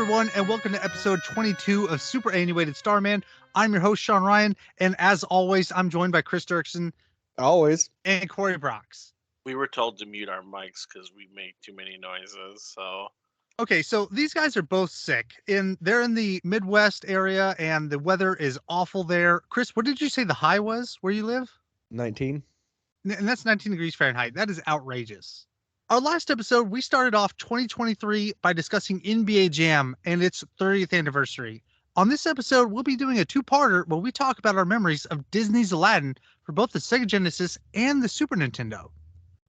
everyone, and welcome to episode 22 of Superannuated Starman. I'm your host, Sean Ryan, and as always, I'm joined by Chris Duerksen. Always. And Cory Braucks. We were told to mute our mics because we make too many noises, so... Okay, so these guys are both sick. They're in the Midwest area, and the weather is awful there. Chris, what did you say the high was where you live? 19. And that's 19 degrees Fahrenheit. That is outrageous. Our last episode, we started off 2023 by discussing NBA Jam and its 30th anniversary. On this episode, we'll be doing a two-parter where we talk about our memories of Disney's Aladdin for both the Sega Genesis and the Super Nintendo.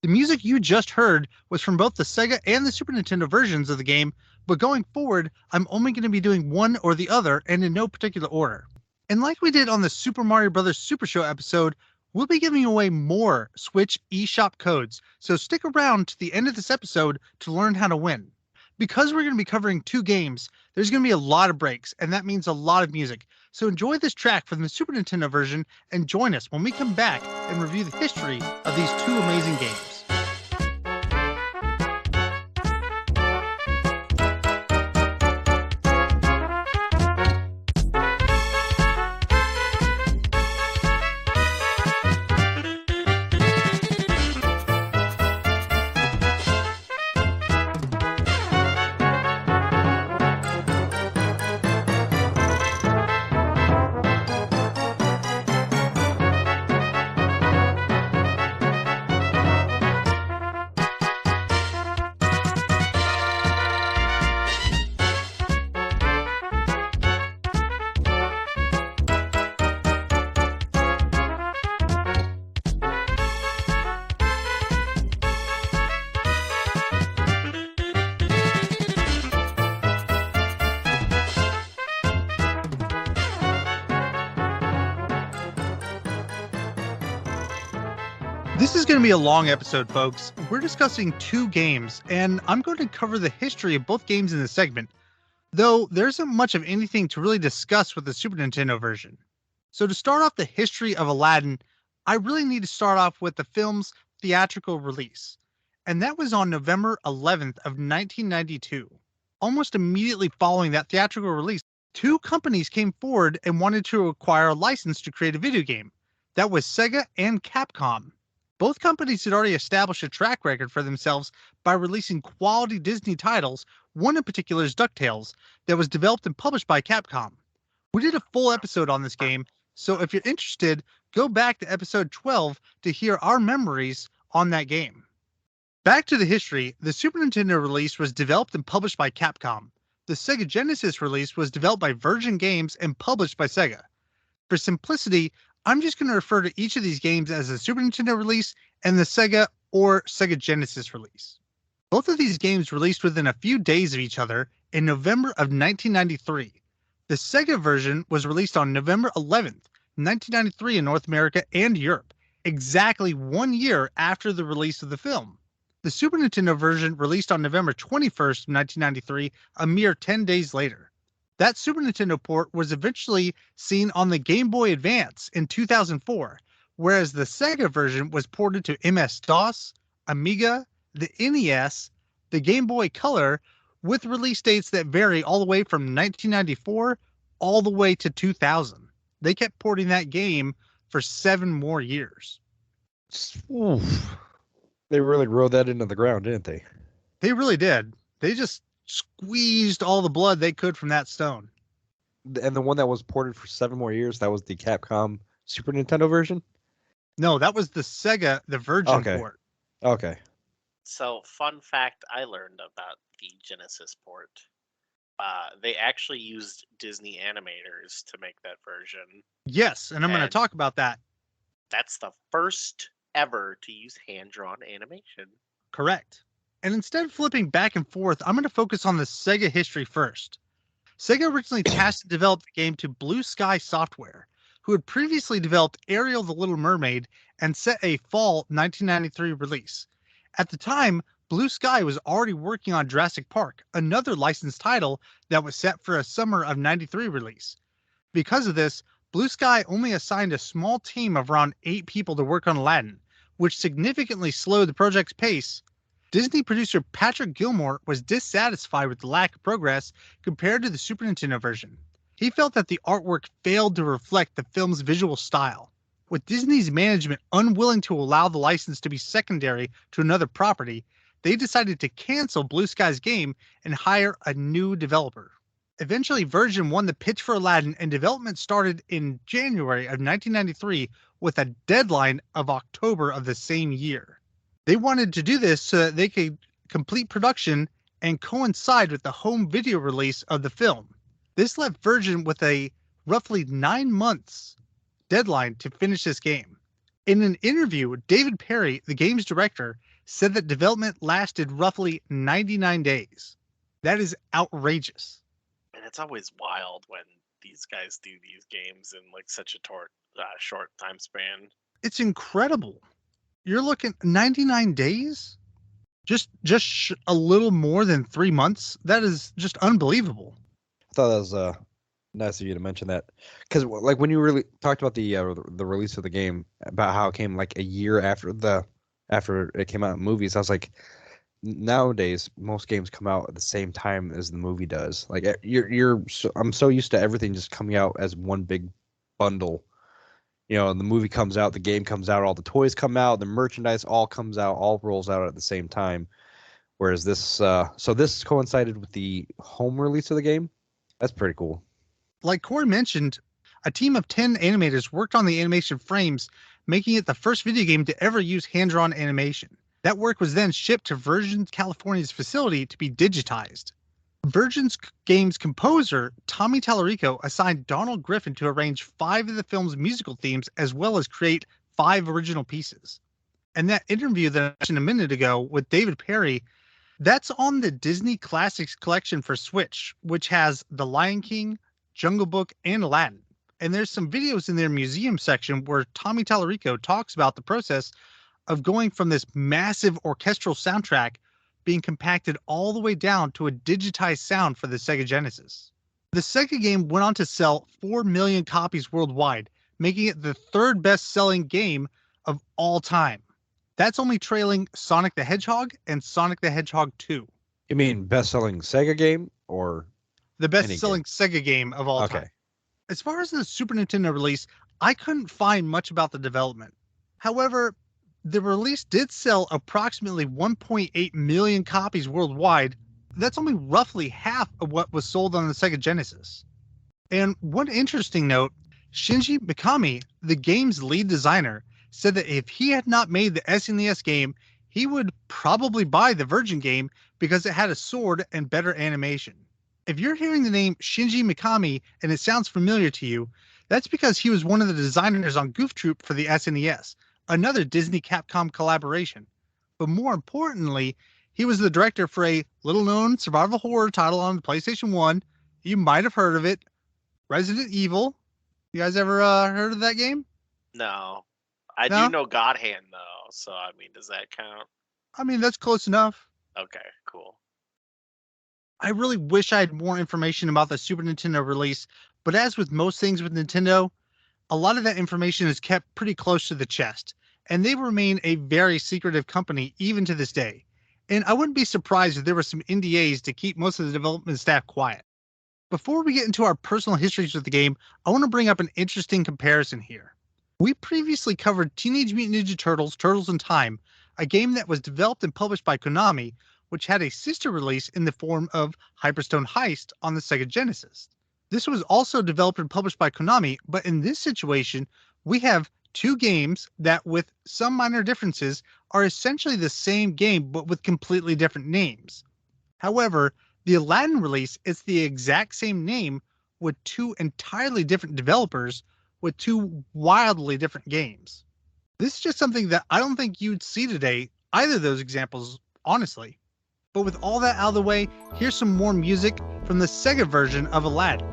The music you just heard was from both the Sega and the Super Nintendo versions of the game, but going forward, I'm only going to be doing one or the other and in no particular order. And like we did on the Super Mario Bros. Super Show episode, we'll be giving away more Switch eShop codes, so stick around to the end of this episode to learn how to win. Because we're going to be covering two games, there's going to be a lot of breaks, and that means a lot of music. So enjoy this track from the Super Nintendo version and join us when we come back and review the history of these two amazing games. This is going to be a long episode, folks. We're discussing two games, and I'm going to cover the history of both games in this segment, though there isn't much of anything to really discuss with the Super Nintendo version. So to start off the history of Aladdin, I really need to start off with the film's theatrical release, and that was on November 11th of 1992. Almost immediately following that theatrical release, two companies came forward and wanted to acquire a license to create a video game. That was Sega and Capcom. Both companies had already established a track record for themselves by releasing quality Disney titles, one in particular is DuckTales, that was developed and published by Capcom. We did a full episode on this game, so if you're interested, go back to episode 12 to hear our memories on that game. Back to the history, the Super Nintendo release was developed and published by Capcom. The Sega Genesis release was developed by Virgin Games and published by Sega. For simplicity, I'm just going to refer to each of these games as the Super Nintendo release and the Sega or Sega Genesis release. Both of these games released within a few days of each other in November of 1993. The Sega version was released on November 11th, 1993 in North America and Europe, exactly 1 year after the release of the film. The Super Nintendo version released on November 21st, 1993, a mere 10 days later. That Super Nintendo port was eventually seen on the Game Boy Advance in 2004, whereas the Sega version was ported to MS-DOS, Amiga, the NES, the Game Boy Color, with release dates that vary all the way from 1994 all the way to 2000. They kept porting that game for 7 more years. Oof. They really rode that into the ground, didn't they? They really did. They just squeezed all the blood they could from that stone. And the one that was ported for 7 more years, that was the Capcom Super Nintendo version? No, that was the Sega, the Virgin port. Okay. So, fun fact I learned about the Genesis port. They actually used Disney animators to make that version. Yes, and I'm going to talk about that. That's the first ever to use hand-drawn animation. Correct. And instead of flipping back and forth, I'm going to focus on the Sega history first. Sega originally tasked to develop the game to Blue Sky Software, who had previously developed Ariel the Little Mermaid and set a fall 1993 release. At the time, Blue Sky was already working on Jurassic Park, another licensed title that was set for a summer of '93 release. Because of this, Blue Sky only assigned a small team of around 8 people to work on Aladdin, which significantly slowed the project's pace. Disney producer Patrick Gilmore was dissatisfied with the lack of progress compared to the Super Nintendo version. He felt that the artwork failed to reflect the film's visual style. With Disney's management unwilling to allow the license to be secondary to another property, they decided to cancel Blue Sky's game and hire a new developer. Eventually, Virgin won the pitch for Aladdin, and development started in January of 1993 with a deadline of October of the same year. They wanted to do this so that they could complete production and coincide with the home video release of the film. This left Virgin with a roughly 9 months deadline to finish this game. In an interview, David Perry, the game's director, said that development lasted roughly 99 days. That is outrageous. And it's always wild when these guys do these games in like such a short time span. It's incredible. You're looking 99 days? Just a little more than 3 months? That is just unbelievable. I thought that was nice of you to mention that, because like when you really talked about the release of the game, about how it came like a year after it came out in movies, I was like, nowadays most games come out at the same time as the movie does. Like I'm so used to everything just coming out as one big bundle. You know, the movie comes out, the game comes out, all the toys come out, the merchandise all comes out, all rolls out at the same time. Whereas this coincided with the home release of the game. That's pretty cool. Like Cory mentioned, a team of 10 animators worked on the animation frames, making it the first video game to ever use hand-drawn animation. That work was then shipped to Virgin California's facility to be digitized. Virgin's game's composer, Tommy Tallarico, assigned Donald Griffin to arrange 5 of the film's musical themes as well as create 5 original pieces. And that interview that I mentioned a minute ago with David Perry, that's on the Disney Classics collection for Switch, which has The Lion King, Jungle Book, and Aladdin. And there's some videos in their museum section where Tommy Tallarico talks about the process of going from this massive orchestral soundtrack being compacted all the way down to a digitized sound for the Sega Genesis. The Sega game went on to sell 4 million copies worldwide, making it the 3rd best-selling game of all time. That's only trailing Sonic the Hedgehog and Sonic the Hedgehog 2. You mean best-selling Sega game or the best-selling Sega game of all time? As far as the Super Nintendo release, I couldn't find much about the development. However, the release did sell approximately 1.8 million copies worldwide. That's only roughly half of what was sold on the Sega Genesis. And one interesting note, Shinji Mikami, the game's lead designer, said that if he had not made the SNES game, he would probably buy the Virgin game because it had a sword and better animation. If you're hearing the name Shinji Mikami and it sounds familiar to you, that's because he was one of the designers on Goof Troop for the SNES, another Disney-Capcom collaboration. But more importantly, he was the director for a little-known survival horror title on the PlayStation 1. You might have heard of it, Resident Evil. You guys ever heard of that game? No. I do know God Hand, though, so, I mean, does that count? I mean, that's close enough. Okay, cool. I really wish I had more information about the Super Nintendo release, but as with most things with Nintendo, a lot of that information is kept pretty close to the chest, and they remain a very secretive company even to this day. And I wouldn't be surprised if there were some NDAs to keep most of the development staff quiet. Before we get into our personal histories with the game, I want to bring up an interesting comparison here. We previously covered Teenage Mutant Ninja Turtles, Turtles in Time, a game that was developed and published by Konami, which had a sister release in the form of Hyperstone Heist on the Sega Genesis. This was also developed and published by Konami, but in this situation, we have 2 games that, with some minor differences, are essentially the same game but with completely different names. However, the Aladdin release is the exact same name with 2 entirely different developers with 2 wildly different games. This is just something that I don't think you'd see today, either of those examples, honestly. But with all that out of the way, here's some more music from the Sega version of Aladdin.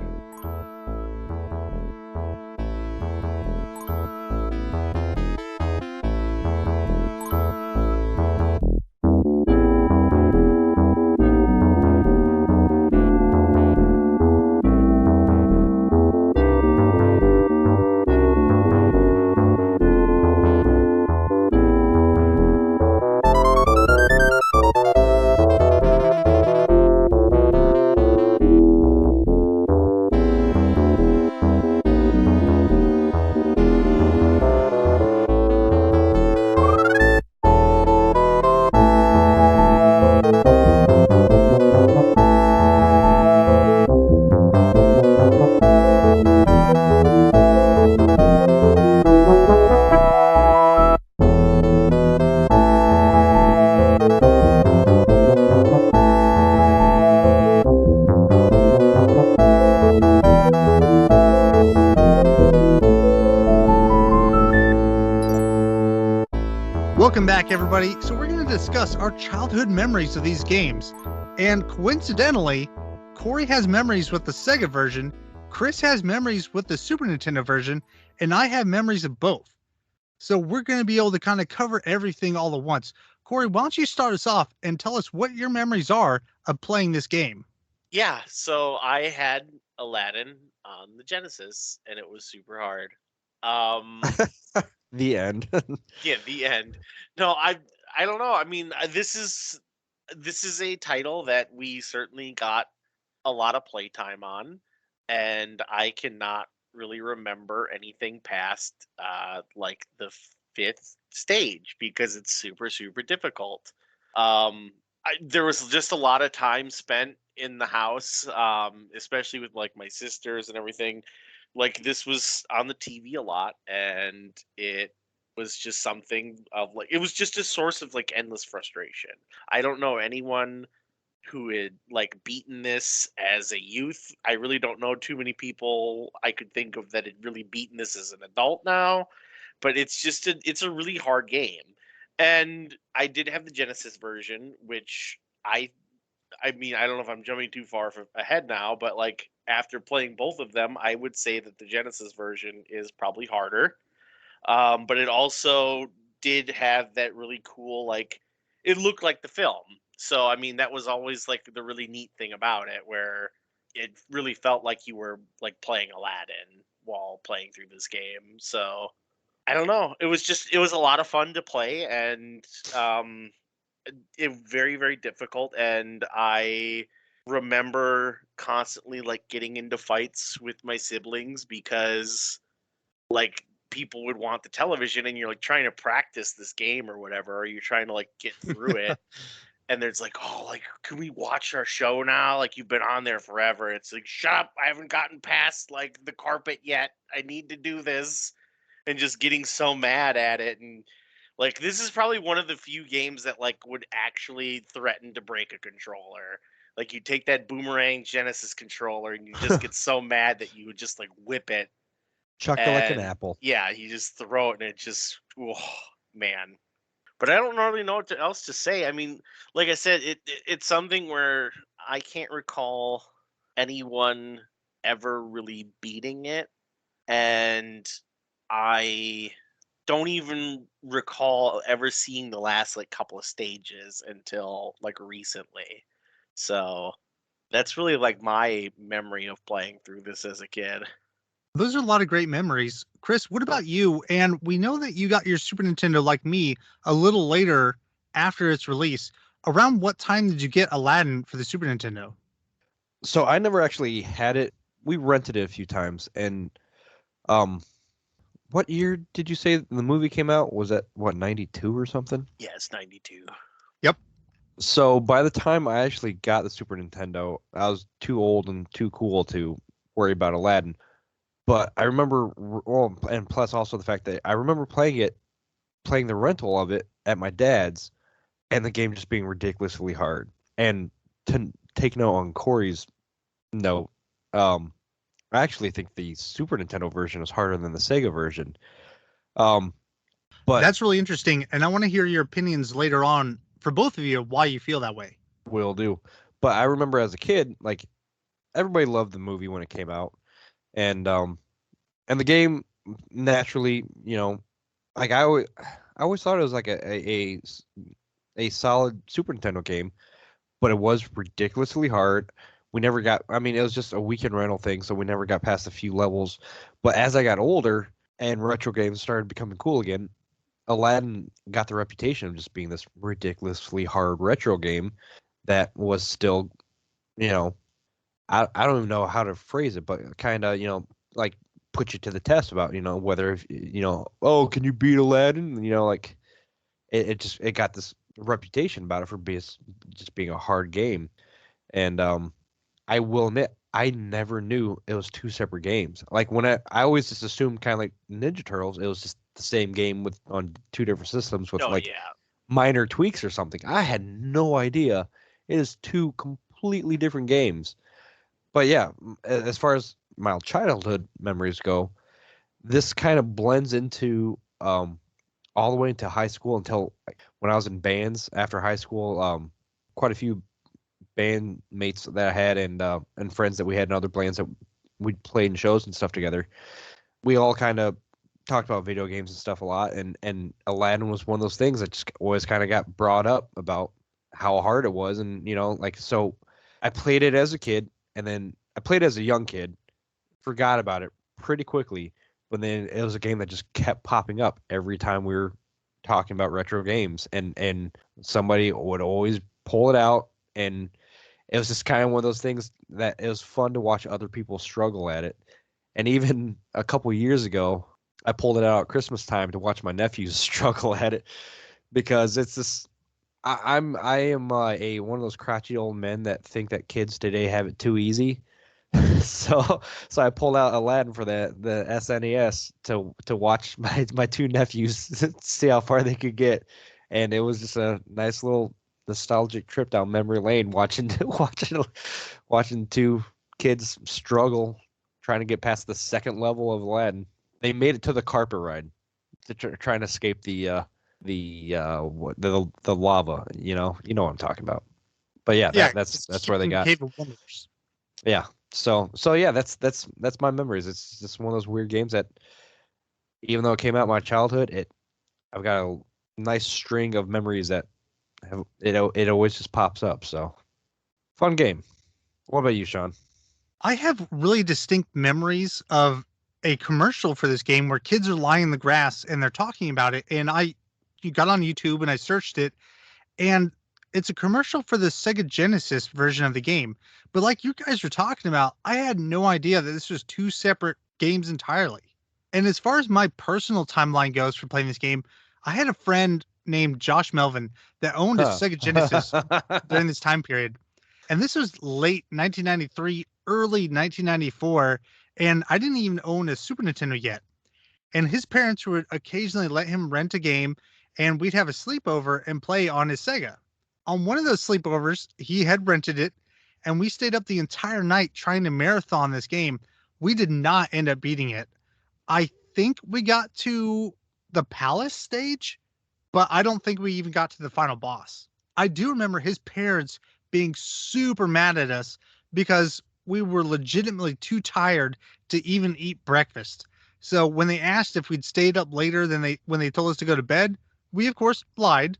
Welcome back, everybody. So we're going to discuss our childhood memories of these games. And coincidentally, Cory has memories with the Sega version, Chris has memories with the Super Nintendo version, and I have memories of both. So we're going to be able to kind of cover everything all at once. Cory, why don't you start us off and tell us what your memories are of playing this game? Yeah, so I had Aladdin on the Genesis, and it was super hard. The end. Yeah, the end. No, I don't know. I mean, this is a title that we certainly got a lot of playtime on, and I cannot really remember anything past like the fifth stage because it's super difficult. There was just a lot of time spent in the house, especially with like my sisters and everything. Like this was on the TV a lot, and it was just something of like it was just a source of like endless frustration. I don't know anyone who had like beaten this as a youth. I really don't know too many people I could think of that had really beaten this as an adult now, but it's a really hard game. And I did have the Genesis version, which I mean, I don't know if I'm jumping too far ahead now, but like after playing both of them, I would say that the Genesis version is probably harder. But it also did have that really cool, like, it looked like the film. So, I mean, that was always like the really neat thing about it, where it really felt like you were like playing Aladdin while playing through this game. So, I don't know. It was a lot of fun to play, and it very difficult. And I remember constantly like getting into fights with my siblings because like people would want the television and you're like trying to practice this game or whatever, or you're trying to like get through it. And there's like, oh, like, can we watch our show now? Like, you've been on there forever. It's like, shut up. I haven't gotten past like the carpet yet. I need to do this. And just getting so mad at it. And like, this is probably one of the few games that like would actually threaten to break a controller. Like, you take that Boomerang Genesis controller and you just get so mad that you would just like whip it. Chuck it like an apple. Yeah, you just throw it and it just, oh, man. But I don't really know what else to say. I mean, like I said, it's something where I can't recall anyone ever really beating it, and I don't even recall ever seeing the last like couple of stages until like recently. So that's really like my memory of playing through this as a kid. Those are a lot of great memories. Chris, what about you? And we know that you got your Super Nintendo, like me, a little later after its release. Around what time did you get Aladdin for the Super Nintendo? So I never actually had it. We rented it a few times, and what year did you say the movie came out? Was that what, 92 or something? Yeah, it's 92. Yep. So by the time I actually got the Super Nintendo, I was too old and too cool to worry about Aladdin. But I remember, well, and plus also the fact that I remember playing the rental of it at my dad's, and the game just being ridiculously hard. And to take note on Cory's note, I actually think the Super Nintendo version is harder than the Sega version. But that's really interesting, and I want to hear your opinions later on for both of you why you feel that way. Will do. But I remember as a kid, like everybody loved the movie when it came out, and the game naturally, like I always thought it was like a solid Super Nintendo game, but it was ridiculously hard. We never got, I mean, it was just a weekend rental thing, so we never got past a few levels. But as I got older and retro games started becoming cool again, Aladdin got the reputation of just being this ridiculously hard retro game that was still, I don't even know how to phrase it, but kind of, like put you to the test about, whether, oh, can you beat Aladdin? Like it got this reputation about it for just being a hard game. And I will admit, I never knew it was two separate games. Like when I always just assumed, kind of like Ninja Turtles, it was just the same game on two different systems with minor tweaks or something. I had no idea it is two completely different games. But yeah, as far as my childhood memories go, this kind of blends into all all the way into high school until when I was in bands after high school. Quite a few bandmates that I had and friends that we had in other bands that we'd played in shows and stuff together. We all kind of talked about video games and stuff a lot, and Aladdin was one of those things that just always kind of got brought up about how hard it was, and so I played it as a kid, and then I played it as a young kid, forgot about it pretty quickly, but then it was a game that just kept popping up every time we were talking about retro games, and somebody would always pull it out, and it was just kind of one of those things that it was fun to watch other people struggle at it. And even a couple years ago, I pulled it out at Christmas time to watch my nephews struggle at it because it's this. I am a one of those crotchety old men that think that kids today have it too easy. so I pulled out Aladdin for the SNES to watch my two nephews see how far they could get, and it was just a nice little nostalgic trip down memory lane watching two kids struggle trying to get past the second level of Aladdin. They made it to the carpet ride to try and escape the lava. You know what I'm talking about. But yeah, that's where they got. Cave of Wonders. Yeah. So yeah, that's my memories. It's just one of those weird games that, even though it came out in my childhood, I've got a nice string of memories that it always just pops up. So fun game. What about you, Sean? I have really distinct memories of a commercial for this game where kids are lying in the grass and they're talking about it. And you got on YouTube and I searched it, and it's a commercial for the Sega Genesis version of the game. But like you guys were talking about, I had no idea that this was two separate games entirely. And as far as my personal timeline goes for playing this game, I had a friend named Josh Melvin that owned a Sega Genesis during this time period. And this was late 1993, early 1994, and I didn't even own a Super Nintendo yet. And his parents would occasionally let him rent a game, and we'd have a sleepover and play on his Sega. On one of those sleepovers, he had rented it, and we stayed up the entire night trying to marathon this game. We did not end up beating it. I think we got to the palace stage, but I don't think we even got to the final boss. I do remember his parents being super mad at us because we were legitimately too tired to even eat breakfast. So when they asked if we'd stayed up later than when they told us to go to bed, we of course lied,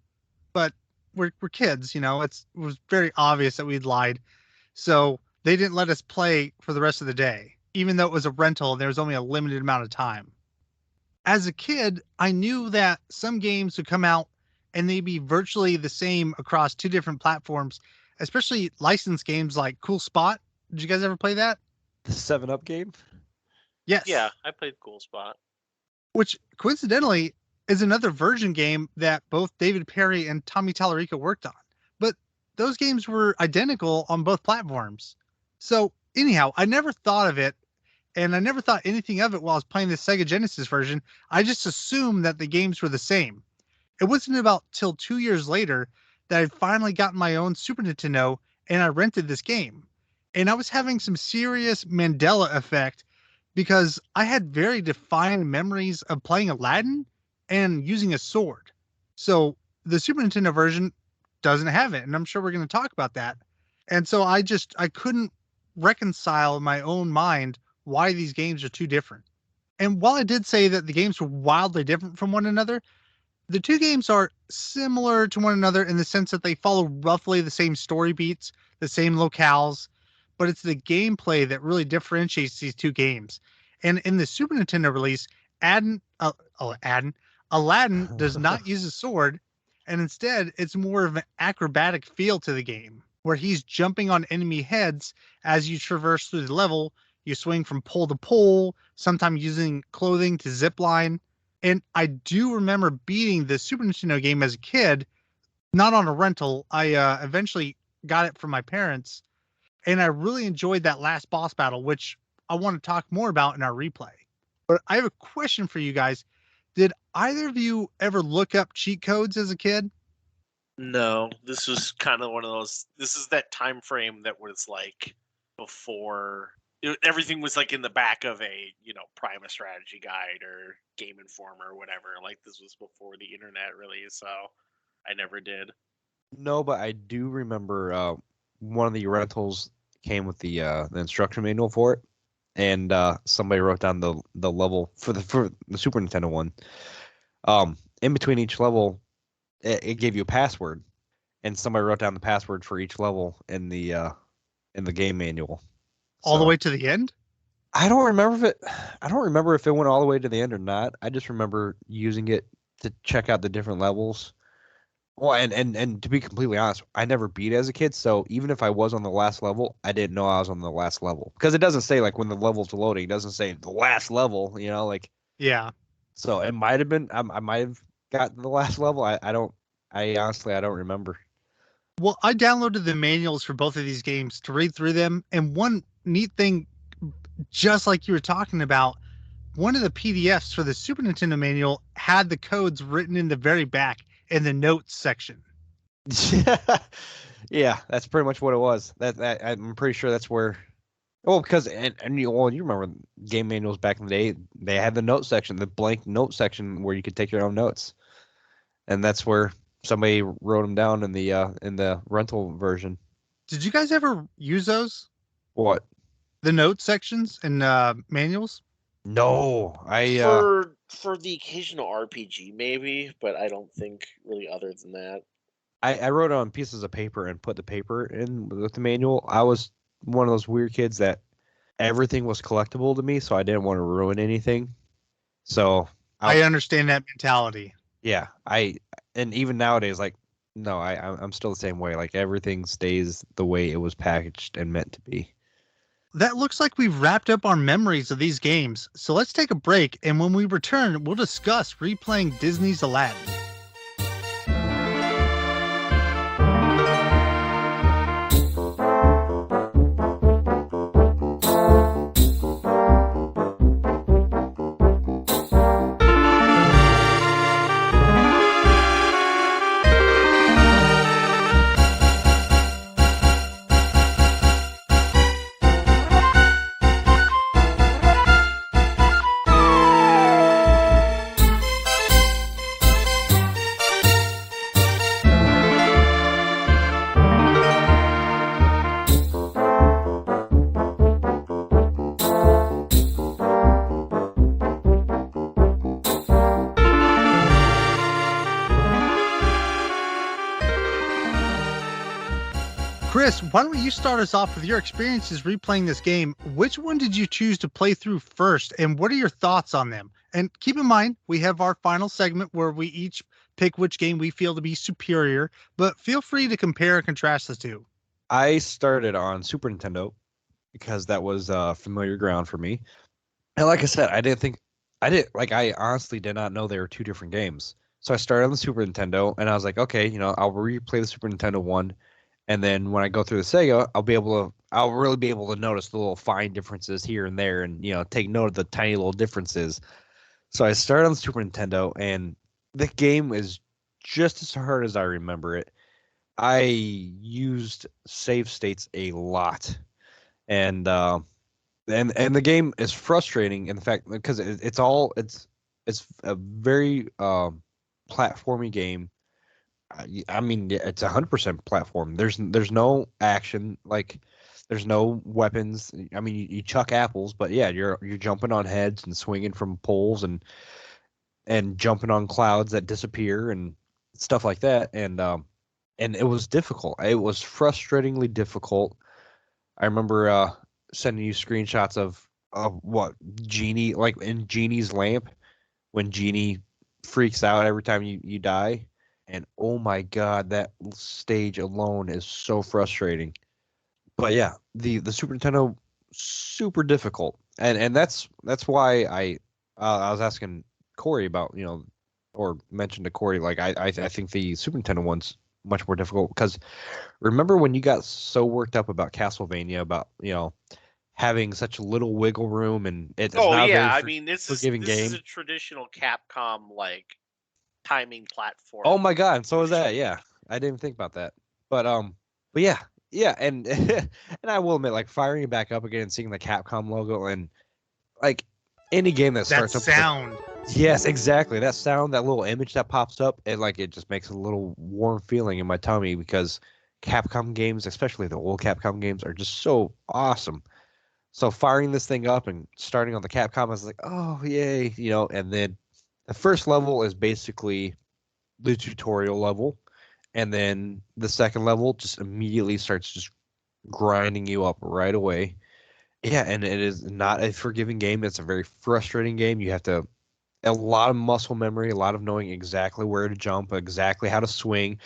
but we're kids, it was very obvious that we'd lied. So they didn't let us play for the rest of the day, even though it was a rental and there was only a limited amount of time. As a kid, I knew that some games would come out and they'd be virtually the same across two different platforms, especially licensed games like Cool Spot. Did you guys ever play that? The 7-Up game? Yes. Yeah, I played Cool Spot. Which coincidentally is another version game that both David Perry and Tommy Tallarico worked on. But those games were identical on both platforms. So anyhow, I never thought of it, and I never thought anything of it while I was playing the Sega Genesis version. I just assumed that the games were the same. It wasn't about till 2 years later that I'd finally gotten my own Super Nintendo and I rented this game. And I was having some serious Mandela effect because I had very defined memories of playing Aladdin and using a sword. So the Super Nintendo version doesn't have it, and I'm sure we're going to talk about that. And so I couldn't reconcile in my own mind why these games are too different. And while I did say that the games were wildly different from one another, the two games are similar to one another in the sense that they follow roughly the same story beats, the same locales, but it's the gameplay that really differentiates these two games. And in the Super Nintendo release, Aladdin does not use a sword, and instead it's more of an acrobatic feel to the game, where he's jumping on enemy heads as you traverse through the level. You swing from pole to pole, sometimes using clothing to zip line. And I do remember beating the Super Nintendo game as a kid, not on a rental. I eventually got it from my parents, and I really enjoyed that last boss battle, which I want to talk more about in our replay. But I have a question for you guys. Did either of you ever look up cheat codes as a kid? No, this was kind of one of those. This is that time frame that was like before everything was like in the back of a Prima strategy guide or Game Informer or whatever. Like this was before the internet really, so I never did. No, but I do remember one of the rentals came with the instruction manual for it, and somebody wrote down the level for the Super Nintendo one. In between each level, it gave you a password, and somebody wrote down the password for each level in the game manual. All the way to the end? I don't remember if it went all the way to the end or not. I just remember using it to check out the different levels. Well, and to be completely honest, I never beat as a kid, so even if I was on the last level, I didn't know I was on the last level. Because it doesn't say, like, when the level's loading, it doesn't say the last level, like... Yeah. So it might have been, I might have gotten the last level. I honestly, I don't remember. Well, I downloaded the manuals for both of these games to read through them, and one neat thing, just like you were talking about, one of the PDFs for the Super Nintendo manual had the codes written in the very back in the notes section. Yeah, that's pretty much what it was. That I'm pretty sure that's where. Well, because you remember game manuals back in the day, they had the note section, the blank note section where you could take your own notes, and that's where somebody wrote them down in the rental version. Did you guys ever use those? What? The note sections and manuals? No, for the occasional RPG maybe, but I don't think really other than that. I wrote on pieces of paper and put the paper in with the manual. I was one of those weird kids that everything was collectible to me, so I didn't want to ruin anything. So I understand that mentality. Yeah, and even nowadays, like, no, I'm still the same way. Like, everything stays the way it was packaged and meant to be. That looks like we've wrapped up our memories of these games. So let's take a break, and when we return, we'll discuss replaying Disney's Aladdin. Chris, why don't you start us off with your experiences replaying this game? Which one did you choose to play through first, and what are your thoughts on them? And keep in mind, we have our final segment where we each pick which game we feel to be superior, but feel free to compare and contrast the two. I started on Super Nintendo because that was familiar ground for me. And like I said, I honestly did not know they were two different games. So I started on the Super Nintendo, and I was like, okay, I'll replay the Super Nintendo one. And then when I go through the Sega, I'll really be able to notice the little fine differences here and there, and take note of the tiny little differences. So I started on the Super Nintendo, and the game is just as hard as I remember it. I used save states a lot, and the game is frustrating in fact because it's a very platformy game. I mean, it's 100% platform. There's no action, like there's no weapons. I mean, you chuck apples, but yeah, you're jumping on heads and swinging from poles and jumping on clouds that disappear and stuff like that. And it was difficult. It was frustratingly difficult. I remember sending you screenshots of what Genie, like in Genie's lamp, when Genie freaks out every time you die. And oh my god, that stage alone is so frustrating. But yeah, the Super Nintendo, super difficult, and that's why I was asking Cory about or mentioned to Cory, like I think the Super Nintendo one's much more difficult because remember when you got so worked up about Castlevania about having such little wiggle room, and it's not I very mean this is forgiving game. is a traditional Capcom like timing platform. Oh my god, and so is that. Yeah, I didn't even think about that. But yeah, yeah, and and I will admit, like firing it back up again and seeing the Capcom logo and like any game that That starts up with sound. yes, exactly. That sound, that little image that pops up, and like it just makes a little warm feeling in my tummy because Capcom games, especially the old Capcom games, are just so awesome. So firing this thing up and starting on the Capcom, I was like, oh yay, and then the first level is basically the tutorial level, and then the second level just immediately starts just grinding you up right away. Yeah, and it is not a forgiving game. It's a very frustrating game. You have to a lot of muscle memory, a lot of knowing exactly where to jump, exactly how to swing.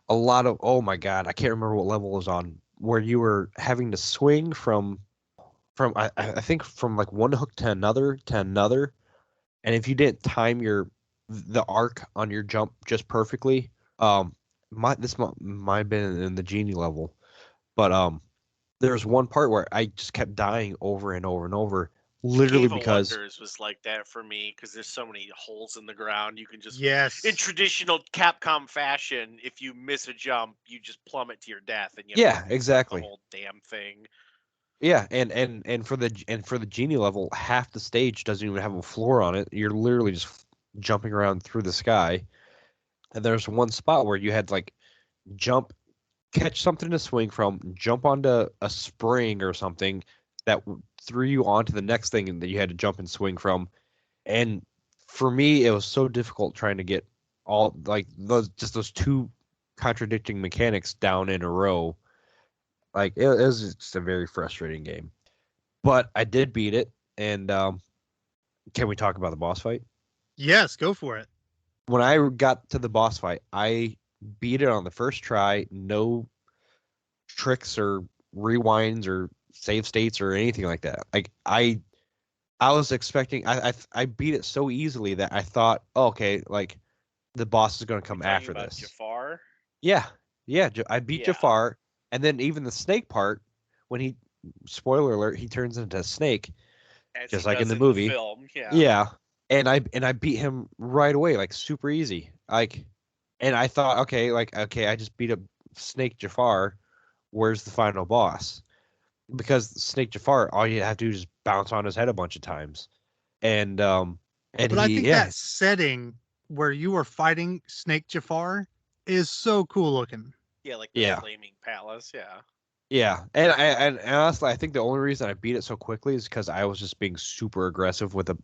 A lot of oh my god, I can't remember what level it was on where you were having to swing from I think from like one hook to another, and if you didn't time the arc on your jump just perfectly, might have been in the genie level, but there's one part where I just kept dying over and over and over, literally Cave of because Wonders was like that for me because there's so many holes in the ground. You can just, in Yes. traditional Capcom fashion, if you miss a jump, you just plummet to your death, and you have yeah, to restart the exactly. whole damn thing. Yeah, and for the genie level, half the stage doesn't even have a floor on it. You're literally just jumping around through the sky. And there's one spot where you had like jump, catch something to swing from, jump onto a spring or something that threw you onto the next thing and that you had to jump and swing from. And for me, it was so difficult trying to get all like those two contradicting mechanics down in a row. Like it was just a very frustrating game. But I did beat it, and can we talk about the boss fight? Yes, go for it. When I got to the boss fight, I beat it on the first try, no tricks or rewinds or save states or anything like that. Like I was expecting, I beat it so easily that I thought, oh, okay, like the boss is going to You're come talking after about this. Jafar? Yeah, yeah, I beat Yeah. Jafar, and then even the snake part when he, spoiler alert, he turns into a snake, As he just like in does the in the movie. film, yeah. Yeah, and I beat him right away, like super easy. Like, and I thought, okay, I just beat up Snake Jafar. Where's the final boss? Because Snake Jafar, all you have to do is bounce on his head a bunch of times, and But I think yeah, that setting where you are fighting Snake Jafar is so cool looking. Yeah, like the yeah, Flaming Palace, yeah. yeah, and honestly, I think the only reason I beat it so quickly is because I was just being super aggressive with the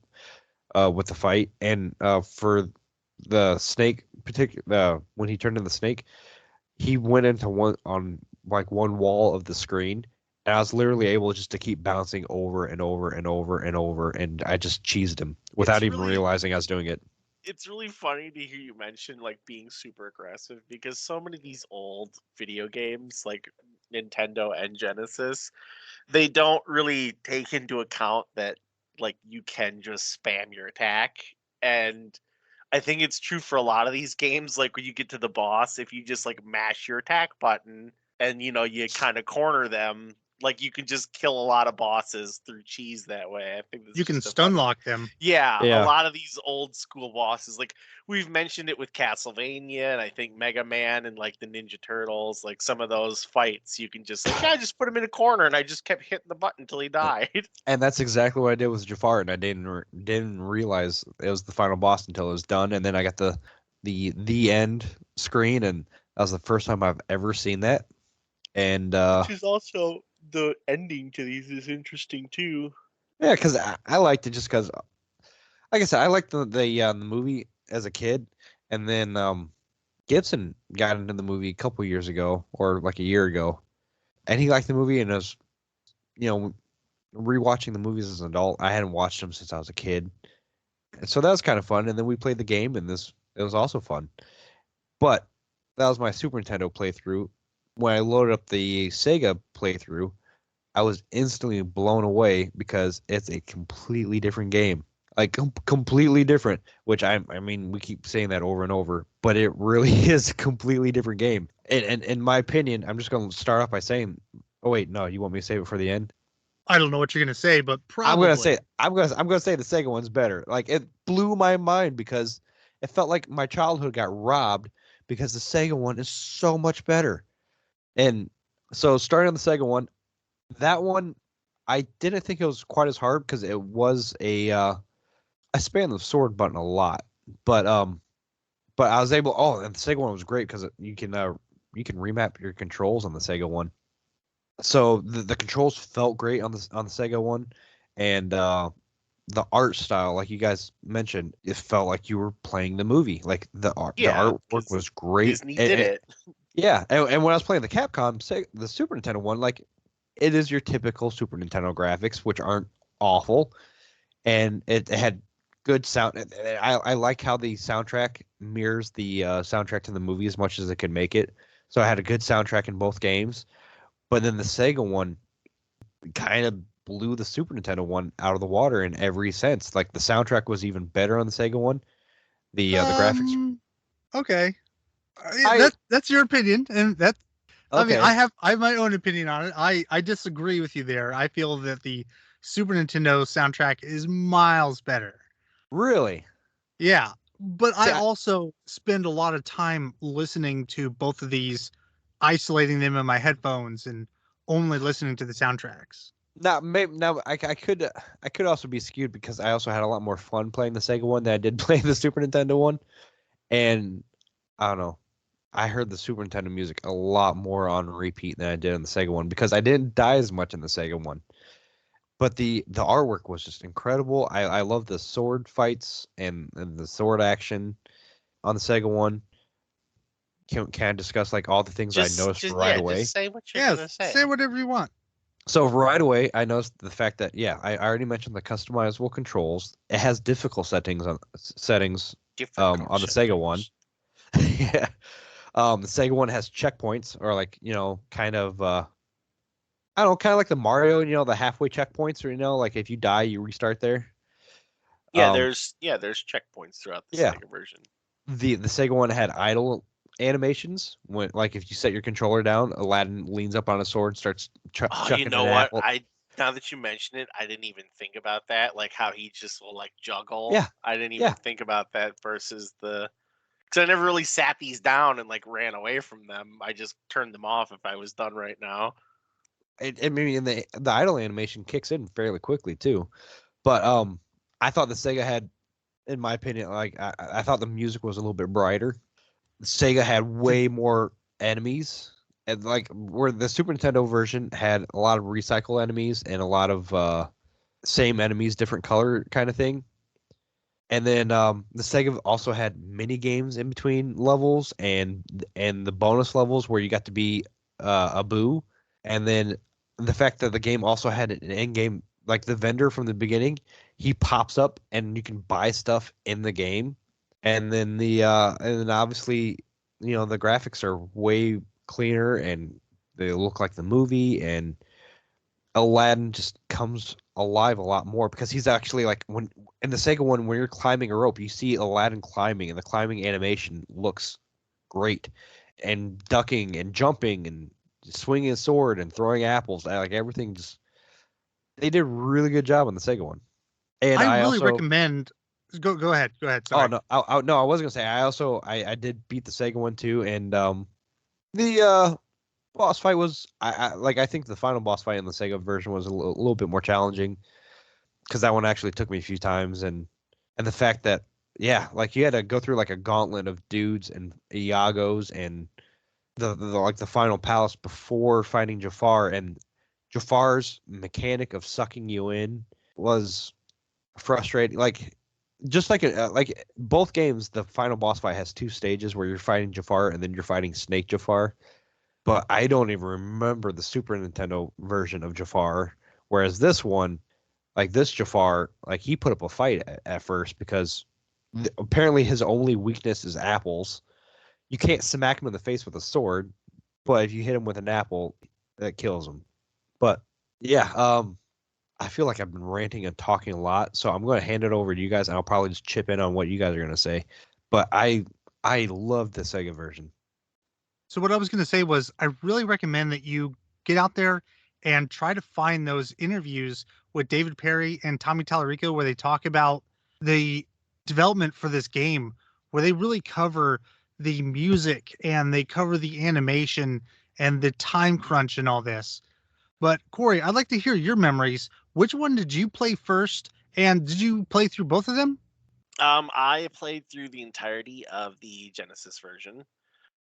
fight, and for the snake, particular when he turned into the snake, he went into one wall of the screen, and I was literally able just to keep bouncing over and over and over and over, and I just cheesed him It's without even really realizing I was doing it. it's really funny to hear you mention like being super aggressive because so many of these old video games like Nintendo and Genesis, they don't really take into account that like you can just spam your attack. And I think it's true for a lot of these games, like when you get to the boss, if you just like mash your attack button and you kind of corner them, like you can just kill a lot of bosses through cheese that way. I think that's You can just a stun funny. lock them. Yeah, a Yeah, lot of these old school bosses, like we've mentioned it with Castlevania and I think Mega Man and like the Ninja Turtles, like some of those fights, you can just like, yeah, just put him in a corner, and I just kept hitting the button until he died. and that's exactly what I did with Jafar, and I didn't realize it was the final boss until it was done, and then I got the end screen, and that was the first time I've ever seen that, and Which is also the ending to these is interesting too. yeah, because I liked it just because like I said, I liked the movie as a kid, and then Gibson got into the movie a couple years ago, or like a year ago, and he liked the movie, and was you know rewatching the movies as an adult. I hadn't watched them since I was a kid, and so that was kind of fun. And then we played the game, and this it was also fun. But that was my Super Nintendo playthrough. When I loaded up the Sega playthrough, I was instantly blown away because it's a completely different game. Like completely different, which I mean we keep saying that over and over, but it really is a completely different game. And in my opinion, I'm just going to start off by saying, oh wait, no, you want me to save it for the end? I don't know what you're gonna say, but I'm going to probably. say I'm going to say the Sega one's better. Like it blew my mind because it felt like my childhood got robbed because the Sega one is so much better. And So starting on the Sega one, that one I didn't think it was quite as hard because it was I spammed the sword button a lot, but I was able. Oh, and the Sega one was great because you can remap your controls on the Sega one. So the controls felt great on the Sega one, and the art style, like you guys mentioned, it felt like you were playing the movie. Like the Yeah, artwork 'cause was great. Disney did it. Yeah, and when I was playing the the Super Nintendo one, like it is your typical Super Nintendo graphics, which aren't awful, and it had good sound. I like how the soundtrack mirrors the soundtrack to the movie as much as it could make it. So I had a good soundtrack in both games, but then the Sega one kind of blew the Super Nintendo one out of the water in every sense. Like the soundtrack was even better on the Sega one. The graphics. Okay. I That's your opinion, and I mean, okay. I have my own opinion on it. I disagree with you there. I feel that the Super Nintendo soundtrack is miles better. Really? Yeah, but See, I also spend a lot of time listening to both of these, isolating them in my headphones and only listening to the soundtracks. I could also be skewed because I also had a lot more fun playing the Sega one than I did playing the Super Nintendo one, and I don't know. I heard the Super Nintendo music a lot more on repeat than I did on the Sega one because I didn't die as much in the Sega one. But the artwork was just incredible. I love the sword fights and the sword action on the Sega one. Can I discuss like all the things I noticed right Just away? say what you're Yes, gonna say say. whatever you want. So right away, I noticed the fact that yeah, I already mentioned the customizable controls. It has difficult settings Difficult on the Sega one. settings. Yeah. The Sega one has checkpoints or like, kind of I don't know, kind of like the Mario, the halfway checkpoints or like if you die, you restart there. Yeah, Um there's checkpoints throughout the yeah, Sega version. the Sega one had idle animations when like if you set your controller down, Aladdin leans up on a sword, starts Oh, you chucking know an what? apple. I Now that you mention it, I didn't even think about that. Like how he just will like juggle. Yeah. I didn't even Yeah. think about that versus the because I never really sat these down and like ran away from them. I just turned them off if I was done right now. I mean, and the idle animation kicks in fairly quickly too. But I thought the Sega had, in my opinion, like I thought the music was a little bit brighter. Sega had way more enemies, and like where the Super Nintendo version had a lot of recycle enemies and a lot of same enemies, different color kind of thing. And then the Sega also had mini games in between levels and the bonus levels where you got to be a boo. And then the fact that the game also had an end game, like the vendor from the beginning, he pops up and you can buy stuff in the game. And then obviously, the graphics are way cleaner and they look like the movie, and Aladdin just comes alive a lot more because he's actually like when in the Sega one when you're climbing a rope, you see Aladdin climbing and the climbing animation looks great, and ducking and jumping and swinging a sword and throwing apples, like everything just they did a really good job on the Sega one. And I I really also recommend. Go ahead. Go ahead. oh Sorry. no no I was gonna say I also I did beat the Sega one too, and the boss fight was I think the final boss fight in the Sega version was a little bit more challenging because that one actually took me a few times, and the fact that yeah, like you had to go through like a gauntlet of dudes and Iagos and the like the final palace before finding Jafar, and Jafar's mechanic of sucking you in was frustrating. Like just like both games, the final boss fight has two stages where you're fighting Jafar and then you're fighting Snake Jafar. But I don't even remember the Super Nintendo version of Jafar. Whereas this one, like this Jafar, like he put up a fight at first because apparently his only weakness is apples. You can't smack him in the face with a sword, but if you hit him with an apple, that kills him. But yeah, I feel like I've been ranting and talking a lot, so I'm going to hand it over to you guys, and I'll probably just chip in on what you guys are going to say. But I love the Sega version. So what I was going to say was, I really recommend that you get out there and try to find those interviews with David Perry and Tommy Tallarico where they talk about the development for this game, where they really cover the music and they cover the animation and the time crunch and all this. But Cory, I'd like to hear your memories. Which one did you play first? And did you play through both of them? I played through the entirety of the Genesis version,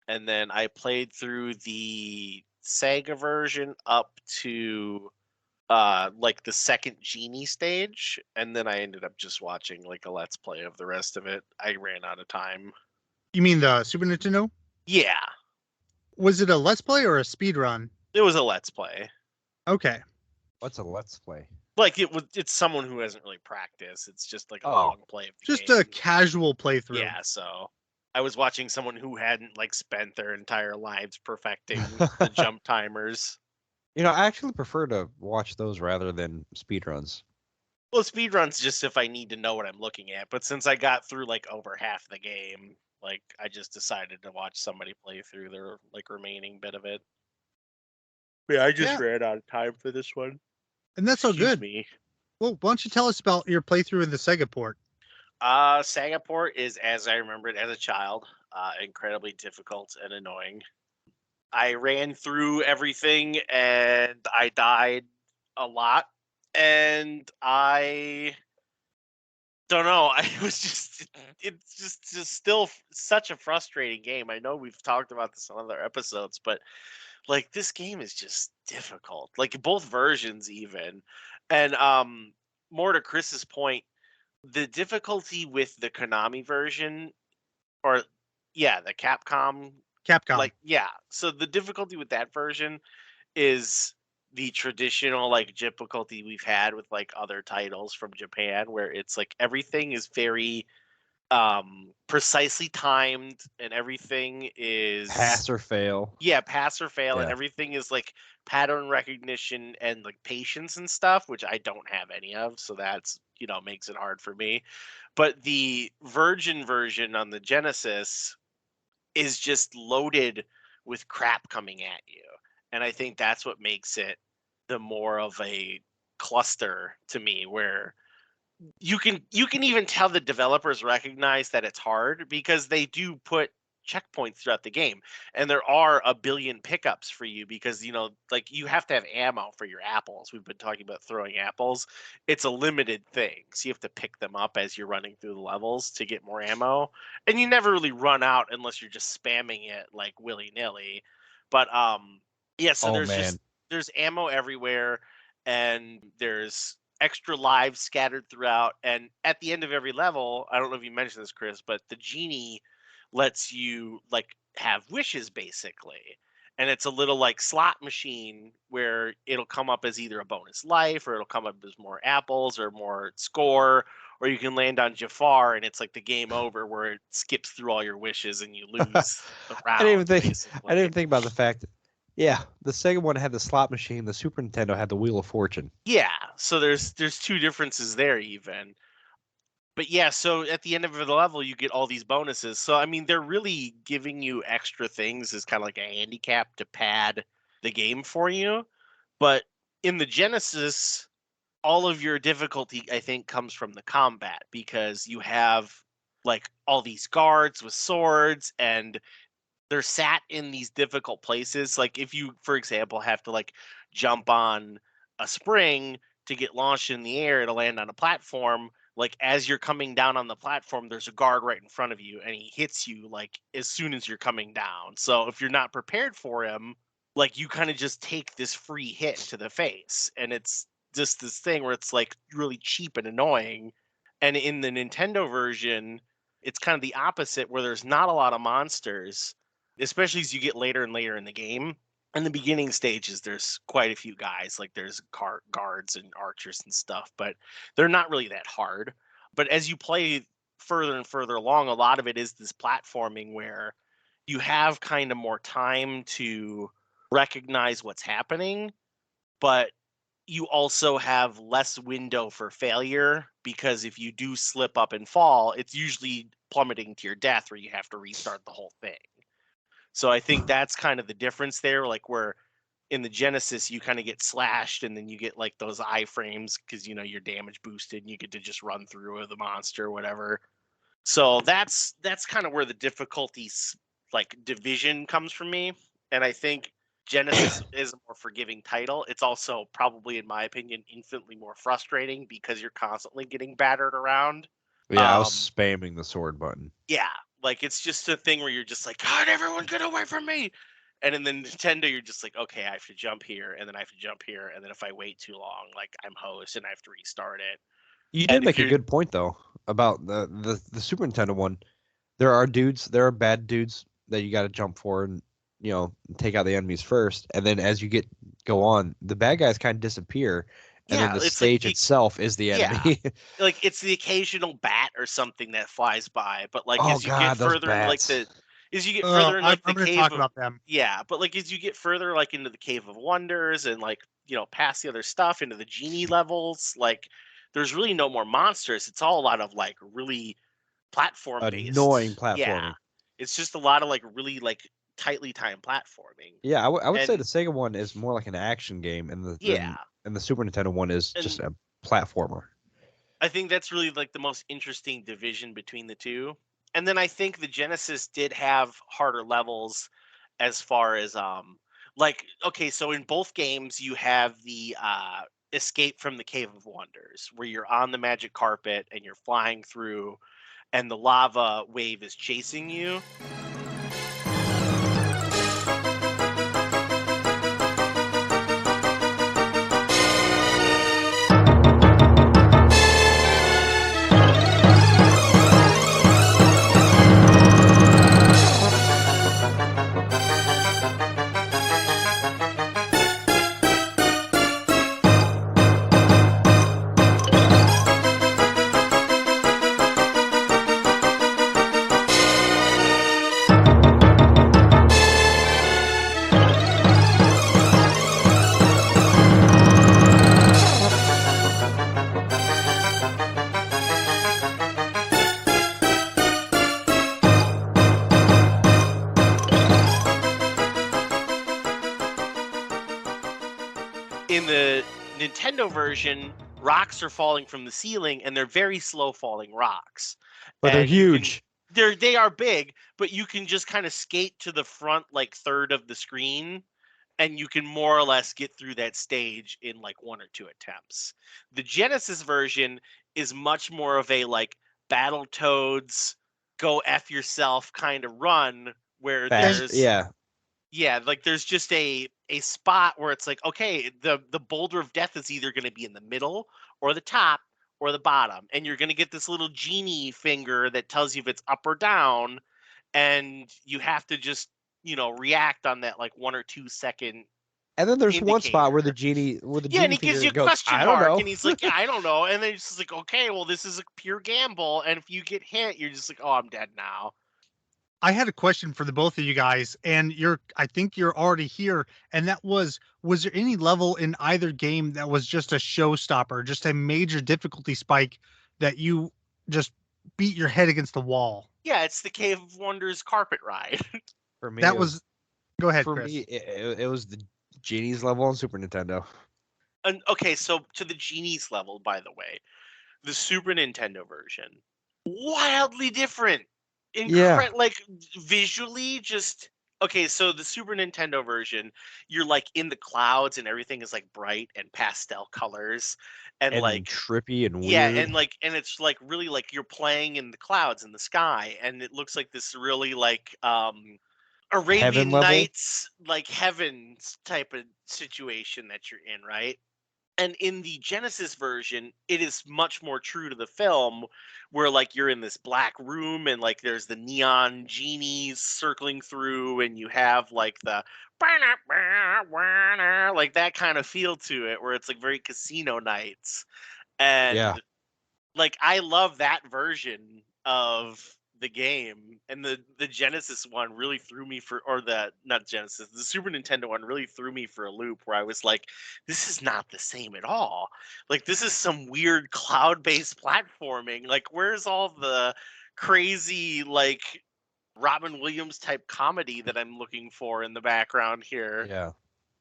and then I played through the Sega version up to like the second genie stage, and then I ended up just watching like a let's play of the rest of it. I ran out of time. You mean the Super Nintendo? Yeah, Was it a let's play or a speed run? it was a let's play. Okay. What's a let's play? Like it's someone who hasn't really practiced. It's just like a Oh. long play of the Just game. a casual playthrough. Yeah, so I was watching someone who hadn't like spent their entire lives perfecting the jump timers. You know, I actually prefer to watch those rather than speedruns. Well, speedruns just if I need to know what I'm looking at. But since I got through like over half the game, like I just decided to watch somebody play through their like remaining bit of it. Yeah, I just ran out of time for this one. And that's so Excuse good. me. Well, why don't you tell us about your playthrough in the Sega port? SMGArt is, as I remembered as a child, incredibly difficult and annoying. I ran through everything and I died a lot. And I don't know. I was it's just still such a frustrating game. I know we've talked about this on other episodes, but like this game is just difficult. Like both versions even. And more to Chris's point, the difficulty with the Konami version or yeah, the Capcom Capcom. so the difficulty with that version is the traditional like difficulty we've had with like other titles from Japan where it's like everything is very precisely timed and everything is Pass or fail. yeah, pass or fail, and Yeah. everything is like pattern recognition and like patience and stuff, which I don't have any of, so that's makes it hard for me. But the Virgin version on the Genesis is just loaded with crap coming at you. And I think that's what makes it the more of a cluster to me where you can even tell the developers recognize that it's hard because they do put checkpoints throughout the game and there are a billion pickups for you because like you have to have ammo for your apples. We've been talking about throwing apples. It's a limited thing, so you have to pick them up as you're running through the levels to get more ammo, and you never really run out unless you're just spamming it like willy-nilly. But yeah, so there's ammo everywhere and there's extra lives scattered throughout. And at the end of every level, I don't know if you mentioned this, Chris, but the genie lets you like have wishes basically. And it's a little like slot machine where it'll come up as either a bonus life or it'll come up as more apples or more score, or you can land on Jafar and it's like the game over where it skips through all your wishes and you lose the round. I didn't even basically. think about the fact. Yeah, the Sega one had the slot machine. The Super Nintendo had the Wheel of Fortune. Yeah, so there's two differences there even. But yeah, so at the end of the level, you get all these bonuses. So I mean, they're really giving you extra things as kind of like a handicap to pad the game for you. But in the Genesis, all of your difficulty, I think, comes from the combat because you have like all these guards with swords and they're sat in these difficult places. Like if you, for example, have to like jump on a spring to get launched in the air to land on a platform, like as you're coming down on the platform, there's a guard right in front of you and he hits you like as soon as you're coming down. So if you're not prepared for him, like you kind of just take this free hit to the face. And it's just this thing where it's like really cheap and annoying. And in the Nintendo version, it's kind of the opposite where there's not a lot of monsters, especially as you get later and later in the game. In the beginning stages, there's quite a few guys, like there's guards and archers and stuff, but they're not really that hard. But as you play further and further along, a lot of it is this platforming where you have kind of more time to recognize what's happening, but you also have less window for failure because if you do slip up and fall, it's usually plummeting to your death where you have to restart the whole thing. So I think that's kind of the difference there, like where in the Genesis you kind of get slashed and then you get like those iframes because you're damage boosted and you get to just run through the monster or whatever. So that's kind of where the difficulties like division comes from me. And I think Genesis is a more forgiving title. It's also probably, in my opinion, infinitely more frustrating because you're constantly getting battered around. Yeah, I was spamming the sword button. Yeah, like it's just a thing where you're just like, God, everyone get away from me. And in the Nintendo, you're just like, okay, I have to jump here, and then I have to jump here, and then if I wait too long, like I'm host, and I have to restart it. You And did make a good point though about the Super Nintendo one. There are bad dudes that you got to jump for and take out the enemies first, and then as you go on, the bad guys kind of disappear, and then Yeah, the it's like stage itself is the enemy. like it's the occasional bat or something that flies by, but like Oh as you get God, those further into like bats. as you get further in like the I'm going to cave talk of about them. yeah, but like as you get further like into the Cave of Wonders and like past the other stuff into the genie levels, like there's really no more monsters. It's all a lot of like really platform Annoying based. Yeah, platforming. it's just a lot of like really like tightly timed platforming. Yeah, I would say And the Sega one is more like an action game, yeah, and the Super Nintendo one is just and a platformer. I think that's really like the most interesting division between the two. And then I think the Genesis did have harder levels as far as like okay, so in both games you have the escape from the Cave of Wonders where you're on the magic carpet and you're flying through and the lava wave is chasing you. In the Nintendo version, rocks are falling from the ceiling and they're very slow falling rocks. But they're And you can huge. they are big, but you can just kind of skate to the front like third of the screen and you can more or less get through that stage in like one or two attempts. The Genesis version is much more of a like Battletoads go F yourself kind of run where Fast. there's Yeah. like there's just a spot where it's like okay the boulder of death is either going to be in the middle or the top or the bottom and you're going to get this little genie finger that tells you if it's up or down and you have to just react on that like 1 or 2 second And then there's one spot where indicator. the genie And he finger gives you a goes, question I don't mark know. and he's like yeah I don't know and then it's just like okay well this is a pure gamble and if you get hit you're just like oh I'm dead now. I had a question for the both of you guys, and I think you're already here. And that was there any level in either game that was just a showstopper, just a major difficulty spike that you just beat your head against the wall? Yeah, it's the Cave of Wonders carpet ride. For me, That was, go ahead, for Chris. me, it was the genie's level on Super Nintendo. And okay, so to the Genie's level, by the way, the Super Nintendo version, wildly different. Yeah. Like visually, just okay. So the Super Nintendo version, you're like in the clouds and everything is like bright and pastel colors, and like trippy and yeah, weird. and it's like really like you're playing in the clouds in the sky, and it looks like this really like Heaven Arabian level? Nights, like heavens type of situation that you're in, right? And in the Genesis version, it is much more true to the film, where like you're in this black room and like there's the neon genies circling through, and you have like the like that kind of feel to it, where it's like very casino nights. And Yeah. like I love that version of the game, and the Genesis one really threw me for, or the not Genesis, the Super Nintendo one really threw me for a loop where I was like, this is not the same at all. Like this is some weird cloud-based platforming. Like where's all the crazy like Robin Williams type comedy that I'm looking for in the background here? Yeah.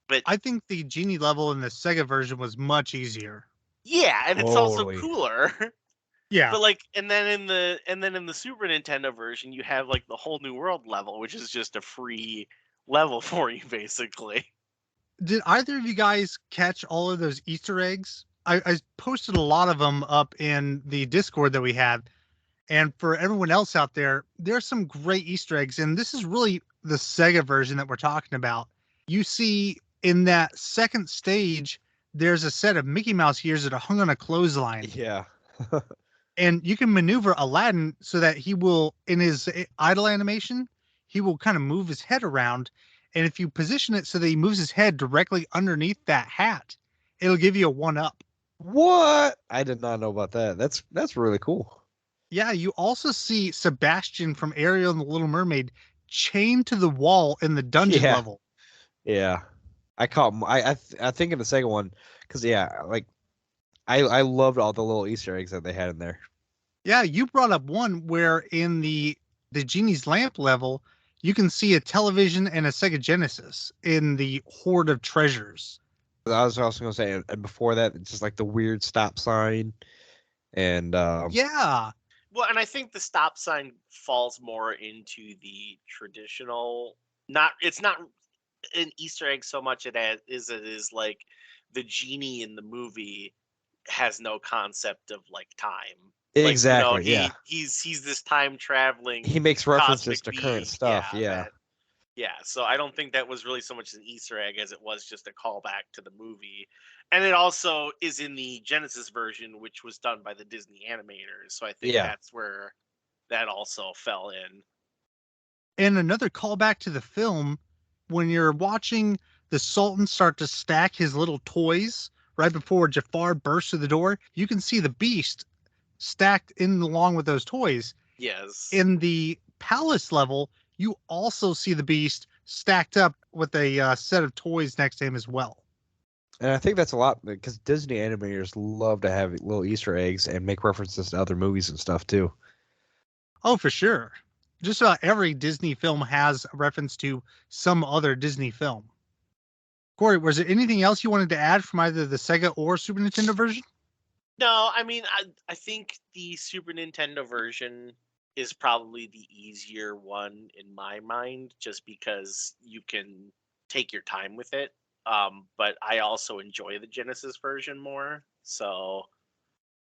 But I think the genie level in the Sega version was much easier. yeah, and it's also Totally. cooler. Yeah. But like, and then in the Super Nintendo version, you have like the whole new world level, which is just a free level for you, basically. Did either of you guys catch all of those Easter eggs? I posted a lot of them up in the Discord that we have. And for everyone else out there, there's some great Easter eggs. And this is really the Sega version that we're talking about. You see in that second stage, there's a set of Mickey Mouse ears that are hung on a clothesline. Yeah. And you can maneuver Aladdin so that he will, in his idle animation, he will kind of move his head around. And if you position it so that he moves his head directly underneath that hat, it'll give you a 1-up. What? I did not know about that. That's really cool. Yeah, you also see Sebastian from Ariel and the Little Mermaid chained to the wall in the dungeon Yeah. level. Yeah. I caught. I think in the second one, because like I loved all the little Easter eggs that they had in there. Yeah, you brought up one where in the Genie's Lamp level, you can see a television and a Sega Genesis in the hoard of treasures. I was also gonna say, and before that, it's just like the weird stop sign, and Yeah, Well, and I think the stop sign falls more into the traditional. It's not an Easter egg so much it is like the genie in the movie has no concept of like time. exactly, Like, yeah. he's this time traveling. He makes references cosmic to current being, stuff. Yeah. Yeah, so I don't think that was really so much an Easter egg as it was just a callback to the movie. And it also is in the Genesis version, which was done by the Disney animators. So I think Yeah. that's where that also fell in. and another callback to the film when you're watching the Sultan start to stack his little toys right before Jafar bursts through the door, you can see the beast stacked in along with those toys. Yes. In the palace level, you also see the beast stacked up with a set of toys next to him as well. And I think that's a lot because Disney animators love to have little Easter eggs and make references to other movies and stuff too. Oh, for sure. Just about every Disney film has a reference to some other Disney film. Cory, was there anything else you wanted to add from either the Sega or Super Nintendo version? No, I mean, I think the Super Nintendo version is probably the easier one in my mind, just because you can take your time with it. But I also enjoy the Genesis version more. So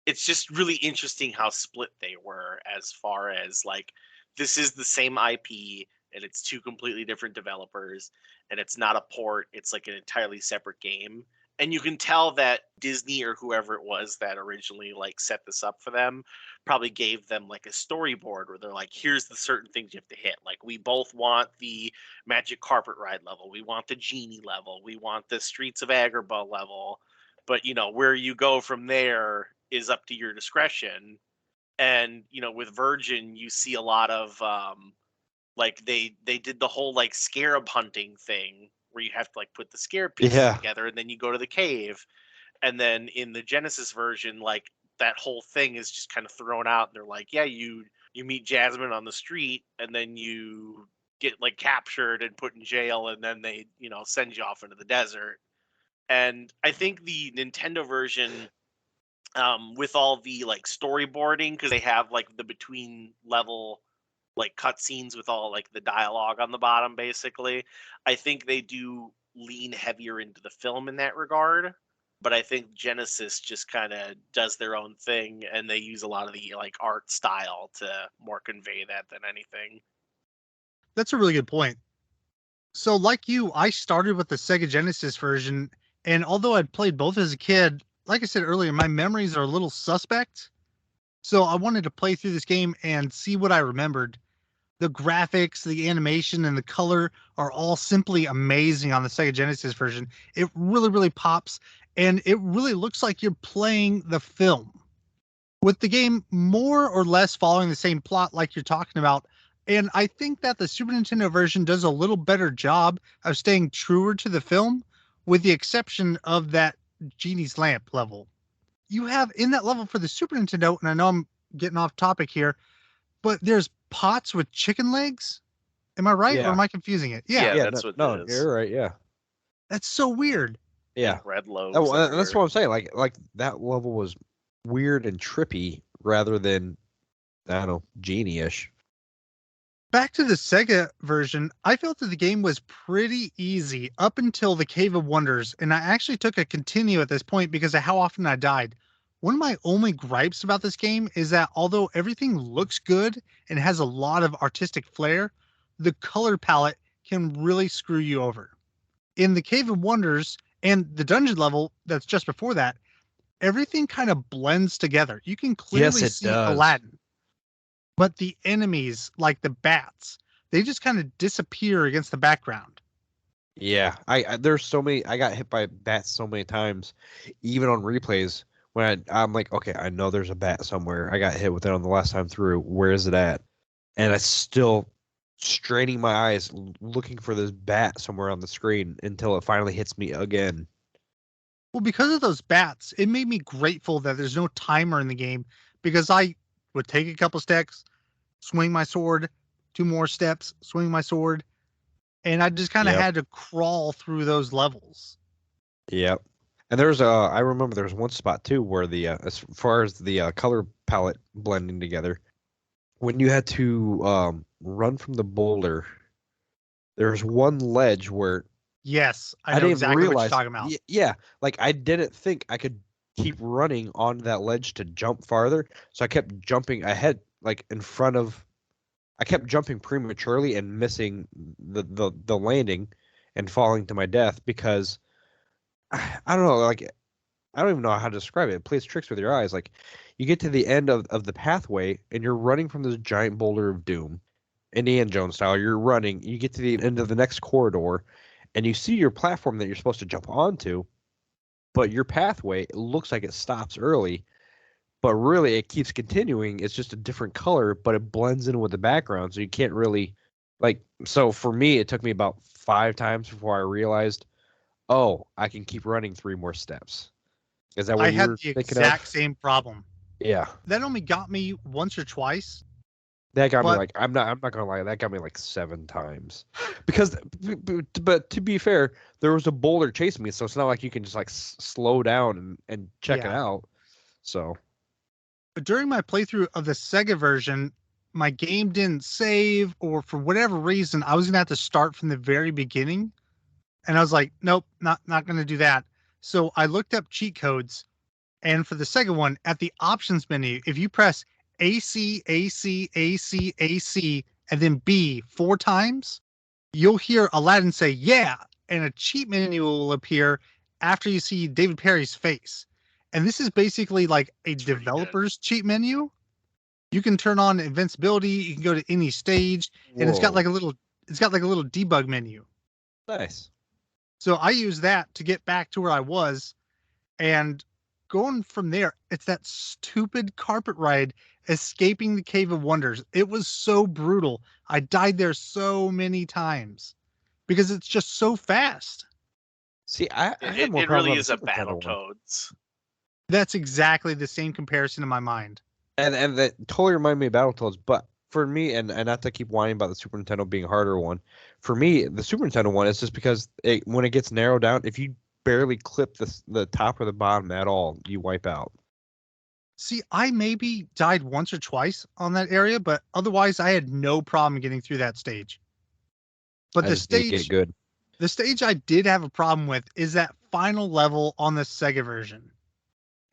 it's just really interesting how split they were as far as like this is the same IP and it's two completely different developers and it's not a port, it's like an entirely separate game. And you can tell that Disney or whoever it was that originally like set this up for them probably gave them like a storyboard where they're like, here's the certain things you have to hit. Like we both want the Magic Carpet Ride level, we want the Genie level, we want the Streets of Agrabah level, but where you go from there is up to your discretion. And with Virgin you see a lot of like they did the whole like scarab hunting thing where you have to like put the scarab pieces Yeah. together and then you go to the cave. And then in the Genesis version, like that whole thing is just kind of thrown out and they're like, yeah, you meet Jasmine on the street and then you get like captured and put in jail and then they send you off into the desert. And I think the Nintendo version, with all the like storyboarding, because they have like the between level like cutscenes with all like the dialogue on the bottom, basically, I think they do lean heavier into the film in that regard. But I think Genesis just kind of does their own thing, and they use a lot of the like art style to more convey that than anything. That's a really good point. So, like you, I started with the Sega Genesis version, and although I'd played both as a kid, like I said earlier, my memories are a little suspect. So, I wanted to play through this game and see what I remembered. The graphics, the animation, and the color are all simply amazing on the Sega Genesis version. It really, really pops, and it really looks like you're playing the film. With the game more or less following the same plot like you're talking about. And I think that the Super Nintendo version does a little better job of staying truer to the film, with the exception of that Genie's Lamp level. You have in that level for the Super Nintendo, and I know I'm getting off topic here, but there's pots with chicken legs. Am I right, or Yeah. am I confusing it? Yeah. Yeah, That's what no, it is. you're right. Yeah. that's so weird. Yeah. And red loaves. Oh, and that's everywhere. what I'm saying. Like that level was weird and trippy rather than I don't know, genie-ish. Back to the Sega version, I felt that the game was pretty easy up until the Cave of Wonders, and I actually took a continue at this point because of how often I died. One of my only gripes about this game is that although everything looks good and has a lot of artistic flair, the color palette can really screw you over. In the Cave of Wonders and the dungeon level that's just before that, everything kind of blends together. You can Yes, clearly it see does. Aladdin, but the enemies, like the bats, they just kind of disappear against the background. Yeah, I there's so many. I got hit by bats so many times, even on replays. When I'm like, okay, I know there's a bat somewhere. I got hit with it on the last time through. Where is it at? And I still straining my eyes, looking for this bat somewhere on the screen until it finally hits me again. Well, because of those bats, it made me grateful that there's no timer in the game because I would take a couple steps, swing my sword, two more steps, swing my sword, and I just kind of Yep. had to crawl through those levels. Yep. And there's I remember there's one spot too where the as far as the color palette blending together, when you had to run from the boulder, there's one ledge where Yes, I I know didn't even exactly what you're realize. talking about. Yeah, like I didn't think I could keep running on that ledge to jump farther, so I kept jumping ahead, like in front of. I kept jumping prematurely and missing the landing, and falling to my death because I don't know, like I don't even know how to describe it. It plays tricks with your eyes. Like you get to the end of the pathway and you're running from this giant boulder of doom, Indiana Jones style. You're running. You get to the end of the next corridor, and you see your platform that you're supposed to jump onto, but your pathway it looks like it stops early, but really it keeps continuing. It's just a different color, but it blends in with the background, so you can't really like. So for me, it took me about 5 times before I realized, oh, I can keep running 3 more steps. Is that what I you had were the thinking of? exact same problem. Yeah, That only got me once or twice, that got me but like I'm not gonna lie, that got me like 7 times, because but to be fair, there was a boulder chasing me, so it's not like you can just like slow down and check it yeah. out. So During my playthrough of the Sega version, my game didn't save, or for whatever reason, I was gonna have to start from the very beginning. And I was like, nope, not gonna do that. So I looked up cheat codes, and for the Sega one, at the options menu, if you press AC, AC, AC, AC, and then B 4 times, you'll hear Aladdin say, yeah, and a cheat menu will appear after you see David Perry's face. And this is basically like a It's pretty good. developer's cheat menu. You can turn on invincibility, you can go to any stage, and whoa, it's got like a little debug menu. nice. So I use that to get back to where I was, and going from there, it's that stupid carpet ride escaping the Cave of Wonders. It was so brutal. I died there so many times because it's just so fast. See, I It, had it, more it problems really on the is a Super Nintendo one, Battletoads. That's exactly the same comparison in my mind. and that totally reminded me of Battletoads. But for me, and not to keep whining about the Super Nintendo being a harder one, for me, the Super Nintendo one is just because when it gets narrowed down, if you barely clip the top or the bottom at all, you wipe out. See, I maybe died once or twice on that area, but otherwise I had no problem getting through that stage. But I just need to get good. the stage I did have a problem with is that final level on the Sega version.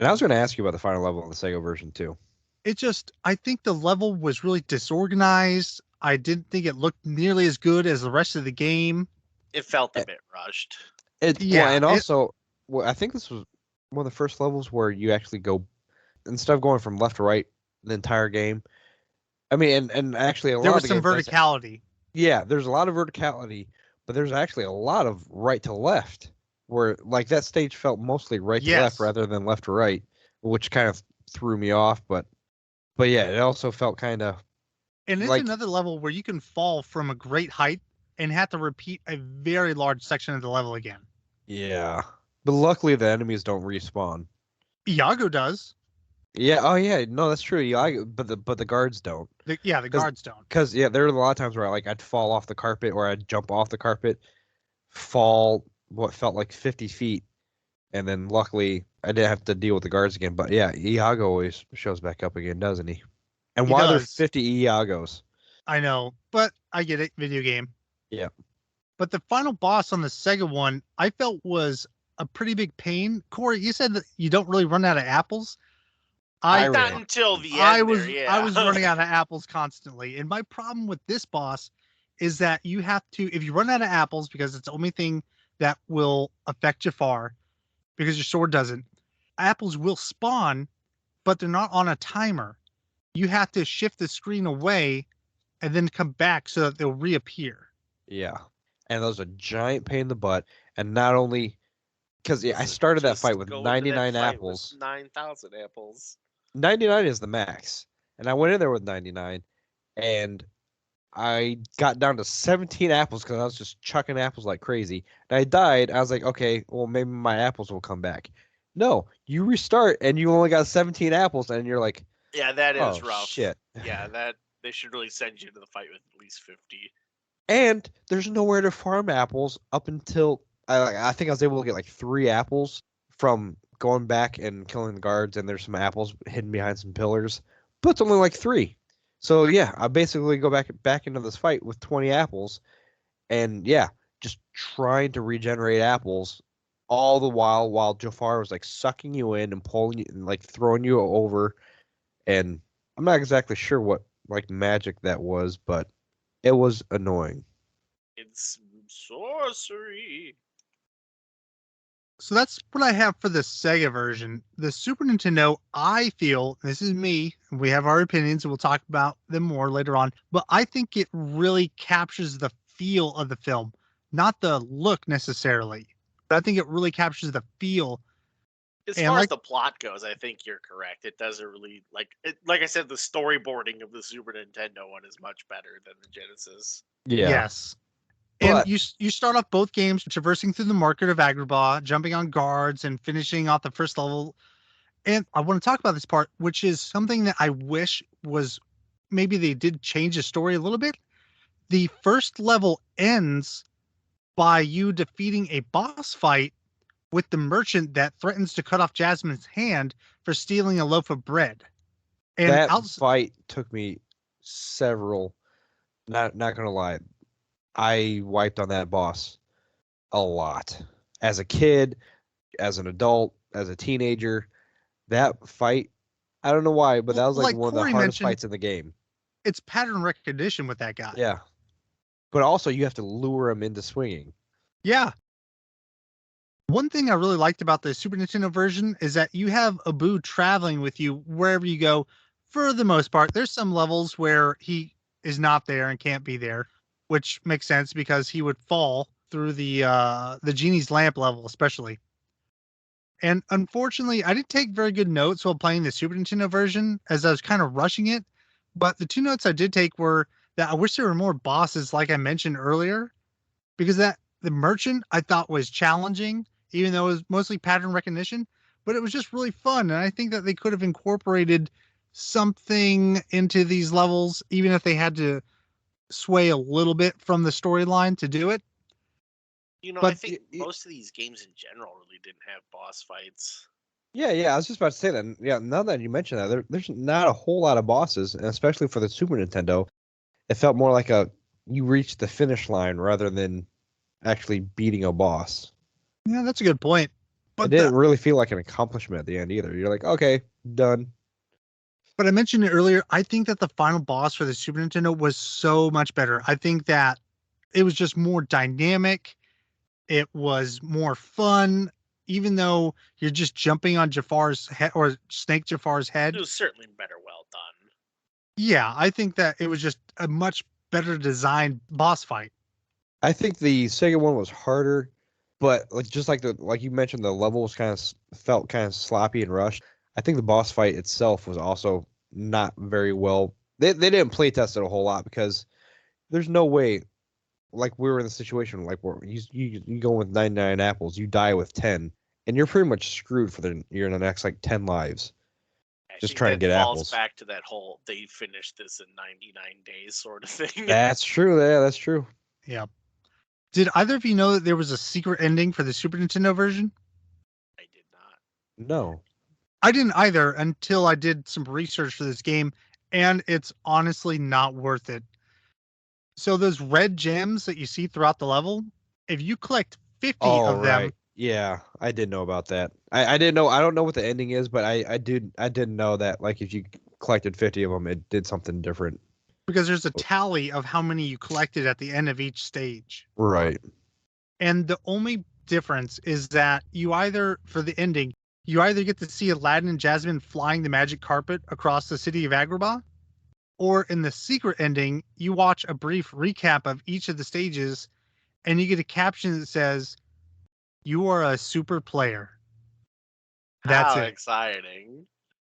And I was going to ask you about the final level on the Sega version too. It just, I think the level was really disorganized. I didn't think it looked nearly as good as the rest of the game. It felt a Eh, bit rushed. Well, Yeah, and also, well, I think this was one of the first levels where you actually go instead of going from left to right the entire game. I mean, and actually a there lot of was the some game does. verticality. Yeah, there's a lot of verticality, but there's actually a lot of right to left, where like that stage felt mostly right to left Yes. rather than left to right, which kind of threw me off. But yeah, it also felt kind of And it's like another level where you can fall from a great height and have to repeat a very large section of the level again. yeah. But luckily the enemies don't respawn. Iago does. Yeah. Oh yeah. No, that's true. Yeah. But the guards don't. The Because guards don't. because yeah, there are a lot of times where I'd fall off the carpet or I'd jump off the carpet, fall what felt like 50 feet, and then luckily I didn't have to deal with the guards again. But yeah, Iago always shows back up again, doesn't he? And He why are there does. 50 Iagos? I know, but I get it. Video game. Yeah. But the final boss on the Sega one, I felt was a pretty big pain. Corey, you said that you don't really run out of apples. I I Not ran. until the I end there, was I yeah. was running out of apples constantly. And my problem with this boss is that you have to, if you run out of apples, because it's the only thing that will affect Jafar, because your sword doesn't, apples will spawn, but they're not on a timer. You have to shift the screen away and then come back so that they'll reappear. Yeah. And those are a giant pain in the butt. And not only because I Doesn't started that just fight with go into that 99 fight with apples. 9,000 apples. 99 is the max. And I went in there with 99 and I got down to 17 apples because I was just chucking apples like crazy. And I died. I was like, okay, well, maybe my apples will come back. No, you restart and you only got 17 apples and you're like, Yeah, that oh, is rough. shit. Yeah, that they should really send you to the fight with at least 50. And there's nowhere to farm apples up until I think I was able to get like 3 apples from going back and killing the guards, and there's some apples hidden behind some pillars, but it's only like 3. So yeah, I basically go back into this fight with 20 apples, and yeah, just trying to regenerate apples all the while Jafar was like sucking you in and pulling you and like throwing you over, and I'm not exactly sure what like magic that was, but it was annoying. It's sorcery. So that's what I have for the Sega version. The Super Nintendo, I feel, this is me, we have our opinions and we'll talk about them more later on, but I think it really captures the feel of the film, not the look necessarily. But I think it really captures the feel. As And far as like, the plot goes, I think you're correct. It doesn't really like I said, the storyboarding of the Super Nintendo one is much better than the Genesis. Yeah, yes. And but you start off both games traversing through the market of Agrabah, jumping on guards and finishing off the first level. And I want to talk about this part, which is something that I wish was, maybe they did change the story a little bit. The first level ends by you defeating a boss fight with the merchant that threatens to cut off Jasmine's hand for stealing a loaf of bread. And that fight took me several. Not gonna lie, I wiped on that boss a lot. As a kid, as an adult, as a teenager, that fight, I don't know why, but that was like one of the Cory hardest mentioned, fights in the game. it's pattern recognition with that guy. Yeah. But also you have to lure him into swinging. Yeah. One thing I really liked about the Super Nintendo version is that you have Abu traveling with you wherever you go for the most part. There's some levels where he is not there and can't be there, which makes sense because he would fall through the genie's lamp level especially. And unfortunately, I didn't take very good notes while playing the Super Nintendo version as I was kind of rushing it. But the 2 notes I did take were that I wish there were more bosses like I mentioned earlier, because that the merchant I thought was challenging, even though it was mostly pattern recognition, but it was just really fun. And I think that they could have incorporated something into these levels, even if they had to sway a little bit from the storyline to do it. You know, I But think most of these games in general really didn't have boss fights. Yeah, I was just about to say that. Yeah, now that you mention that, there's not a whole lot of bosses, and especially for the Super Nintendo, it felt more like you reached the finish line rather than actually beating a boss. yeah, that's a good point. It But didn't really feel like an accomplishment at the end either. You're like, okay, done. But I mentioned it earlier. I think that the final boss for the Super Nintendo was so much better. I think that it was just more dynamic. It was more fun, even though you're just jumping on Jafar's head or Snake Jafar's It head. was certainly better well done. Yeah, I think that it was just a much better designed boss fight. I think the Sega one was harder, but like you mentioned, the level was felt kind of sloppy and rushed. I think the boss fight itself was also not very well. They didn't play test it a whole lot because there's no way. Like we were in the situation like where you go with 99 apples, you die with 10, and you're pretty much screwed for the next like 10 lives. I Just think trying to that get falls apples. back to that whole they finished this in 99 days sort of thing. That's true. Yeah, that's true. Yeah. Did either of you know that there was a secret ending for the Super Nintendo version? I did not. No. I didn't either until I did some research for this game, and it's honestly not worth it. So those red gems that you see throughout the level, if you collect 50 of them, right. Yeah, I did know about that. I didn't know. I don't know what the ending is, but I didn't know that. Like, if you collected 50 of them, it did something different. because there's a tally of how many you collected at the end of each stage. Right. And the only difference is that for the ending, you either get to see Aladdin and Jasmine flying the magic carpet across the city of Agrabah, or in the secret ending, you watch a brief recap of each of the stages, and you get a caption that says, "You are a super player." That's How it. exciting.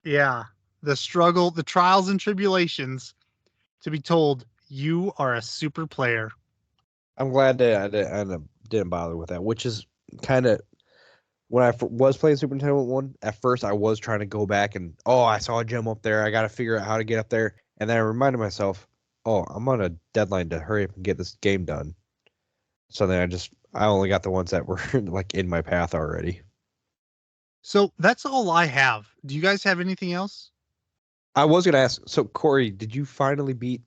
Yeah. The struggle, the trials and tribulations to be told, you are a super player. I'm glad that I didn't bother with that, which is kind of when I was playing Super Nintendo 1. At first, I was trying to go back and I saw a gem up there. I got to figure out how to get up there, and then I reminded myself, I'm on a deadline to hurry up and get this game done. So then I only got the ones that were like in my path already. So that's all I have. Do you guys have anything else? I was gonna ask. So Cory, did you beat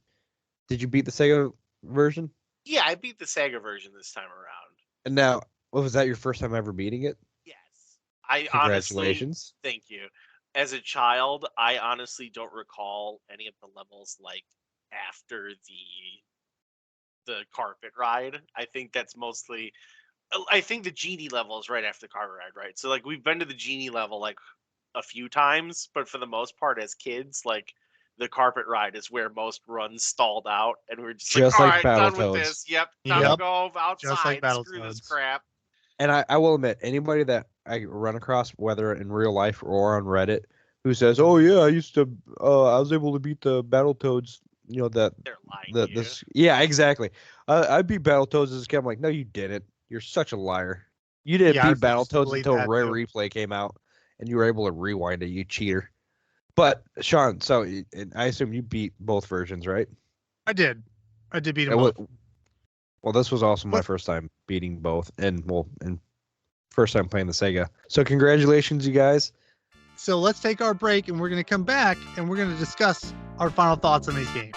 the Sega version? Yeah, I beat the Sega version this time around. And now, was that your first time ever beating it? Yes. I honestly, Congratulations. thank you. As a child, I honestly don't recall any of the levels like after the carpet ride. I think that's mostly. I think the genie level is right after the carpet ride, right? So like we've been to the genie level like a few times, but for the most part, as kids, like the carpet ride is where most runs stalled out, and we're just like all right, done Battletoads. with this. Yep, time Yep. to go outside. like Screw this Battletoads. crap. And I will admit, anybody that I run across, whether in real life or on Reddit, who says, "Oh yeah, I was able to beat the Battletoads," that They're lying to you. yeah, exactly. I beat Battletoads as a kid. I'm like, no, you didn't. You're such a liar. You didn't Yeah, I beat used to Battletoads believe until that, Rare too. Replay came out, and you were able to rewind it. You cheater. But Sean, so I assume you beat both versions, right? I did beat them both. Well, this was also my What? first time beating both, and first time playing the Sega. So congratulations, you guys. So let's take our break, and we're going to come back, and we're going to discuss our final thoughts on these games.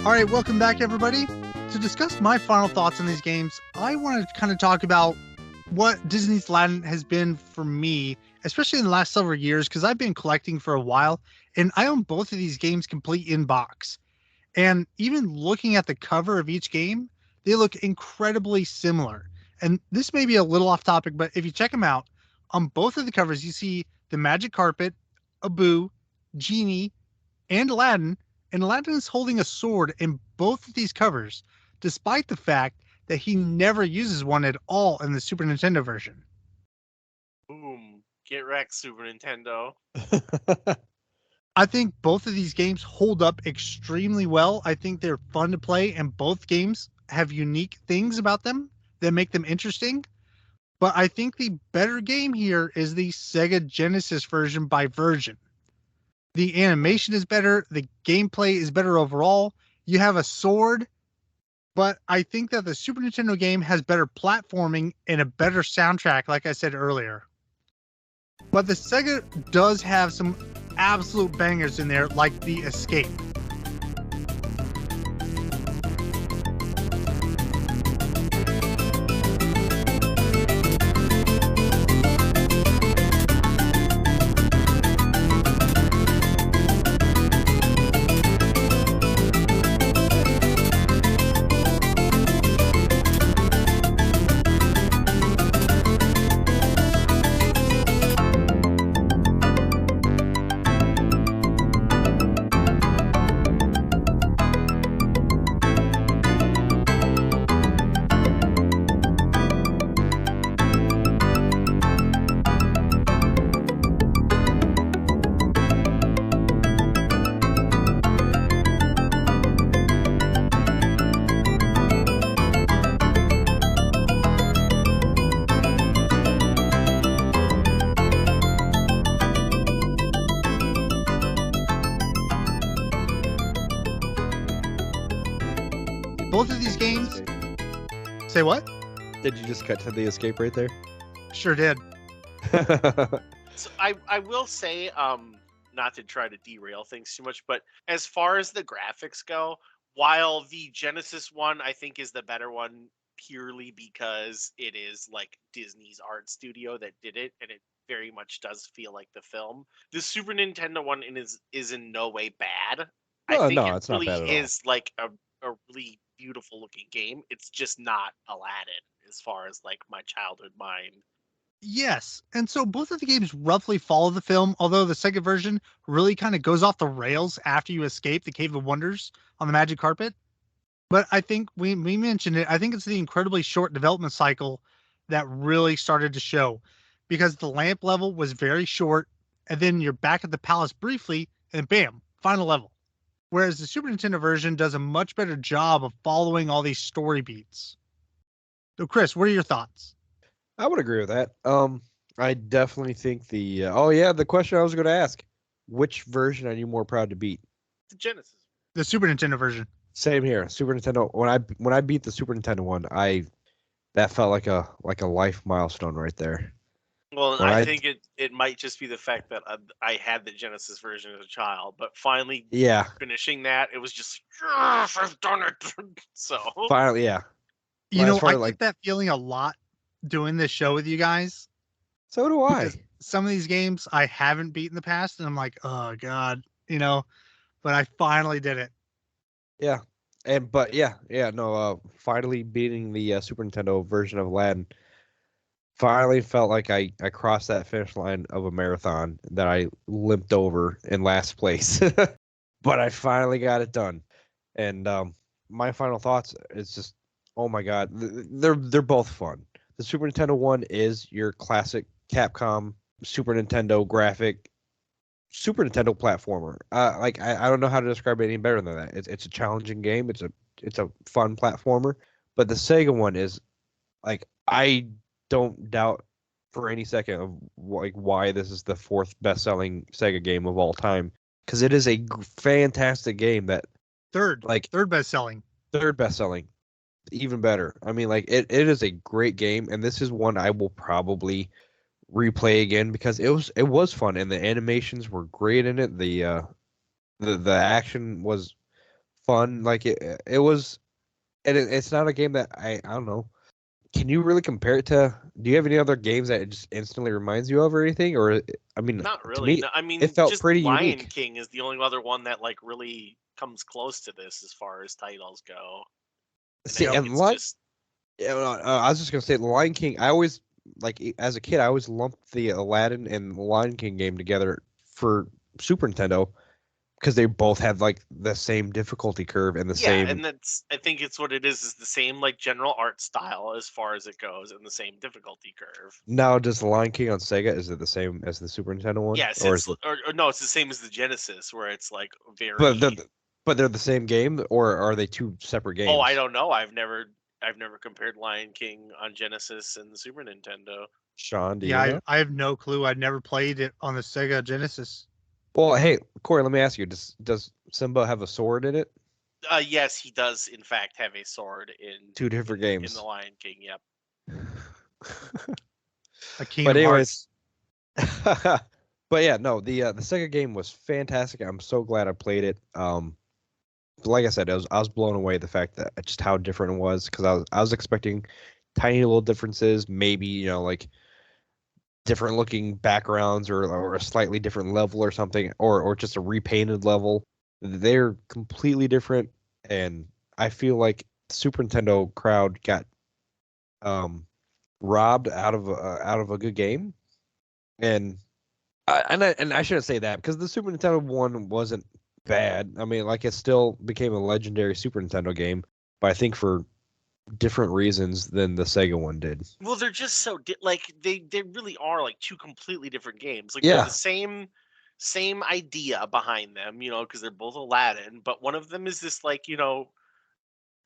All right, welcome back, everybody. To discuss my final thoughts on these games, I want to kind of talk about what Disney's Aladdin has been for me, especially in the last several years, because I've been collecting for a while, and I own both of these games complete in box. And even looking at the cover of each game, they look incredibly similar. And this may be a little off topic, but if you check them out, on both of the covers, you see the magic carpet, Abu, Genie, and Aladdin. And Aladdin is holding a sword in both of these covers, despite the fact that he never uses one at all in the Super Nintendo version. Boom. Get wrecked, Super Nintendo. I think both of these games hold up extremely well. I think they're fun to play, and both games have unique things about them that make them interesting. But I think the better game here is the Sega Genesis version by version. The animation is better. The gameplay is better overall. You have a sword, but I think that the Super Nintendo game has better platforming and a better soundtrack, like I said earlier. But the Sega does have some absolute bangers in there, like the Escape. both of these games. Say what? Did you just cut to the escape right there? Sure did. So I will say, not to try to derail things too much, but as far as the graphics go, while the Genesis one I think is the better one purely because it is like Disney's art studio that did it, and it very much does feel like the film. The Super Nintendo one is in no way bad. I think no, it it's not really bad at all. is like a really beautiful looking game. It's just not Aladdin as far as like my childhood mind. Yes, and so both of the games roughly follow the film, although the second version really kind of goes off the rails after you escape the Cave of Wonders on the magic carpet. But I think we mentioned it. I think it's the incredibly short development cycle that really started to show, because the lamp level was very short, and then you're back at the palace briefly, and bam, final level. Whereas the Super Nintendo version does a much better job of following all these story beats. So, Chris, what are your thoughts? I would agree with that. I definitely think the the question I was going to ask: which version are you more proud to beat? The Genesis. The Super Nintendo version. Same here. Super Nintendo. When I beat the Super Nintendo one, that felt like a life milestone right there. Well, When I think it might just be the fact that I had the Genesis version as a child, but finally finishing that, it was just yes, I've done it. So finally, yeah. You Well, know, I get like that feeling a lot doing this show with you guys. so do I. Because some of these games I haven't beat in the past, and I'm like, oh god, but I finally did it. Yeah, finally beating the Super Nintendo version of Aladdin. Finally felt like I crossed that finish line of a marathon that I limped over in last place. But I finally got it done. And my final thoughts is just, oh my god, they're both fun. The Super Nintendo one is your classic Capcom Super Nintendo graphic Super Nintendo platformer. I don't know how to describe it any better than that. It's a challenging game. It's a fun platformer. But the Sega one is like, I don't doubt for any second of why this is the fourth best-selling Sega game of all time, because it is a fantastic game that Third best selling. third best-selling, even better. I mean, like it is a great game, and this is one I will probably replay again because it was fun and the animations were great in it. The action was fun. Like it was, and it's not a game that I don't know. Can you really compare it to? Do you have any other games that it just instantly reminds you of or anything? Or I mean, not to really. me, No, I mean, it felt just pretty Lion unique. King is the only other one that like really comes close to this as far as titles go. See, I think and I was just gonna say, the Lion King. I always as a kid, I always lumped the Aladdin and the Lion King game together for Super Nintendo because they both had like the same difficulty curve and the same. and I think it's what it is the same like general art style as far as it goes and the same difficulty curve. Now, does the Lion King on Sega, is it the same as the Super Nintendo one? Yes, or it's or no, it's the same as the Genesis where it's like very. But they're the same game, or are they two separate games? Oh, I don't know. I've never compared Lion King on Genesis and the Super Nintendo. Sean, do you know? I have no clue. I've never played it on the Sega Genesis. Well, hey, Cory, let me ask you: Does Simba have a sword in it? Yes, he does. In fact, have a sword in Two different games in the Lion King. Yep. A King But of anyways, Hearts. but yeah, no, the Sega game was fantastic. I'm so glad I played it. Like I said, I was blown away the fact that just how different it was, because I was expecting tiny little differences, maybe like different looking backgrounds or a slightly different level or something, or just a repainted level. They're completely different, and I feel like the Super Nintendo crowd got robbed out of a good game. And I shouldn't say that, because the Super Nintendo one wasn't bad. I mean, like, it still became a legendary Super Nintendo game, but I think for different reasons than the Sega one did. Well, they're just so like they really are like two completely different games. Like Yeah. they're the same idea behind them, because they're both Aladdin, but one of them is this like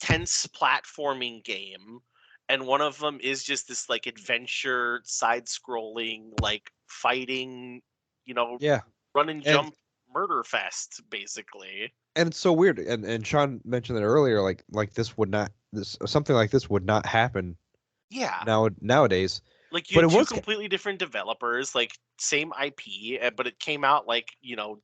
tense platforming game, and one of them is just this like adventure side-scrolling like fighting, Yeah. run and jump murder fest basically. And it's so weird. And Sean mentioned it earlier. Like this something like this would not happen Yeah. nowadays. Like, you But had it two was completely different developers, like same IP, but it came out like,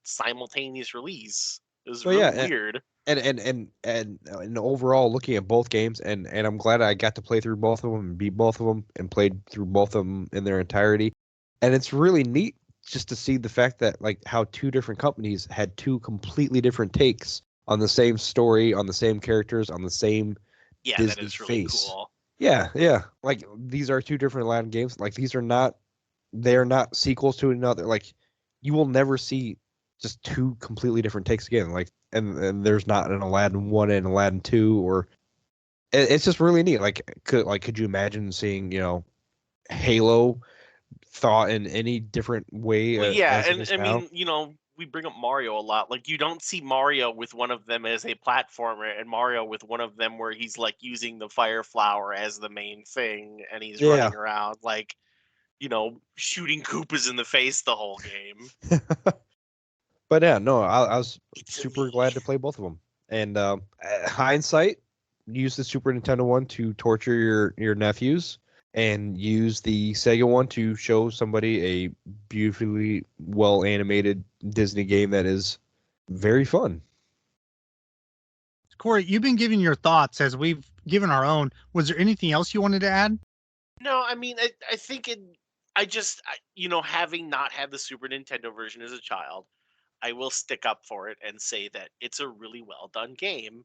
simultaneous release. It was well, really yeah, weird. and overall looking at both games, and I'm glad I got to play through both of them and beat both of them and played through both of them in their entirety. And it's really neat just to see the fact that like how two different companies had two completely different takes on the same story, on the same characters, on the same Yeah, that Disney is really face. cool. Yeah, yeah. Like these are two different Aladdin games. Like they are not sequels to another. Like you will never see just two completely different takes again. Like and there's not an Aladdin 1 and Aladdin 2 or it's just really neat. Could you imagine seeing, Halo thought in any different way Well, yeah, as it and is I now? mean, we bring up Mario a lot. Like, you don't see Mario with one of them as a platformer, and Mario with one of them where he's like using the fire flower as the main thing, and he's Yeah. running around like, shooting Koopas in the face the whole game. But yeah, no, I was It's a super me. glad to play both of them. And hindsight, use the Super Nintendo one to torture your nephews, and use the Sega one to show somebody a beautifully well animated Disney game that is very fun. Cory, you've been giving your thoughts as we've given our own. Was there anything else you wanted to add? No, I mean, I think having not had the Super Nintendo version as a child, I will stick up for it and say that it's a really well done game.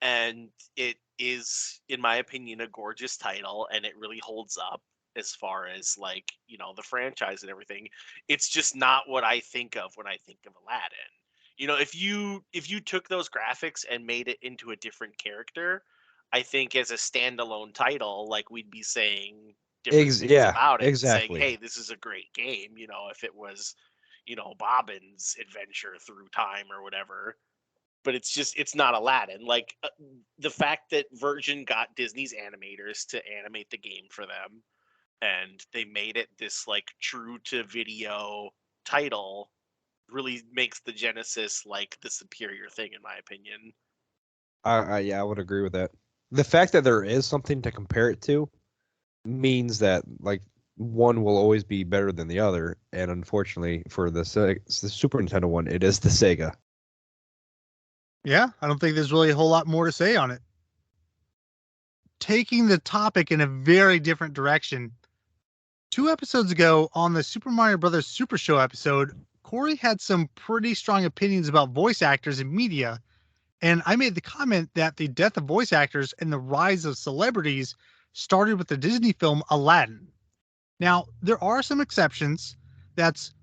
And it is, in my opinion, a gorgeous title, and it really holds up as far as, like, the franchise and everything. It's just not what I think of when I think of Aladdin. If you took those graphics and made it into a different character, I think as a standalone title, like, we'd be saying different things Yeah, about it and saying, exactly. hey, this is a great game, if it was, Bobbin's adventure through time or whatever. But it's not Aladdin. Like, the fact that Virgin got Disney's animators to animate the game for them, and they made it this, like, true to video title, really makes the Genesis like the superior thing, in my opinion. Yeah, I would agree with that. The fact that there is something to compare it to means that like one will always be better than the other, and unfortunately for the Super Nintendo one, it is the Sega. Yeah, I don't think there's really a whole lot more to say on it. Taking the topic in a very different direction. 2 episodes ago on the Super Mario Brothers Super Show episode, Cory had some pretty strong opinions about voice actors in media, and I made the comment that the death of voice actors and the rise of celebrities started with the Disney film Aladdin. Now, there are some exceptions. That's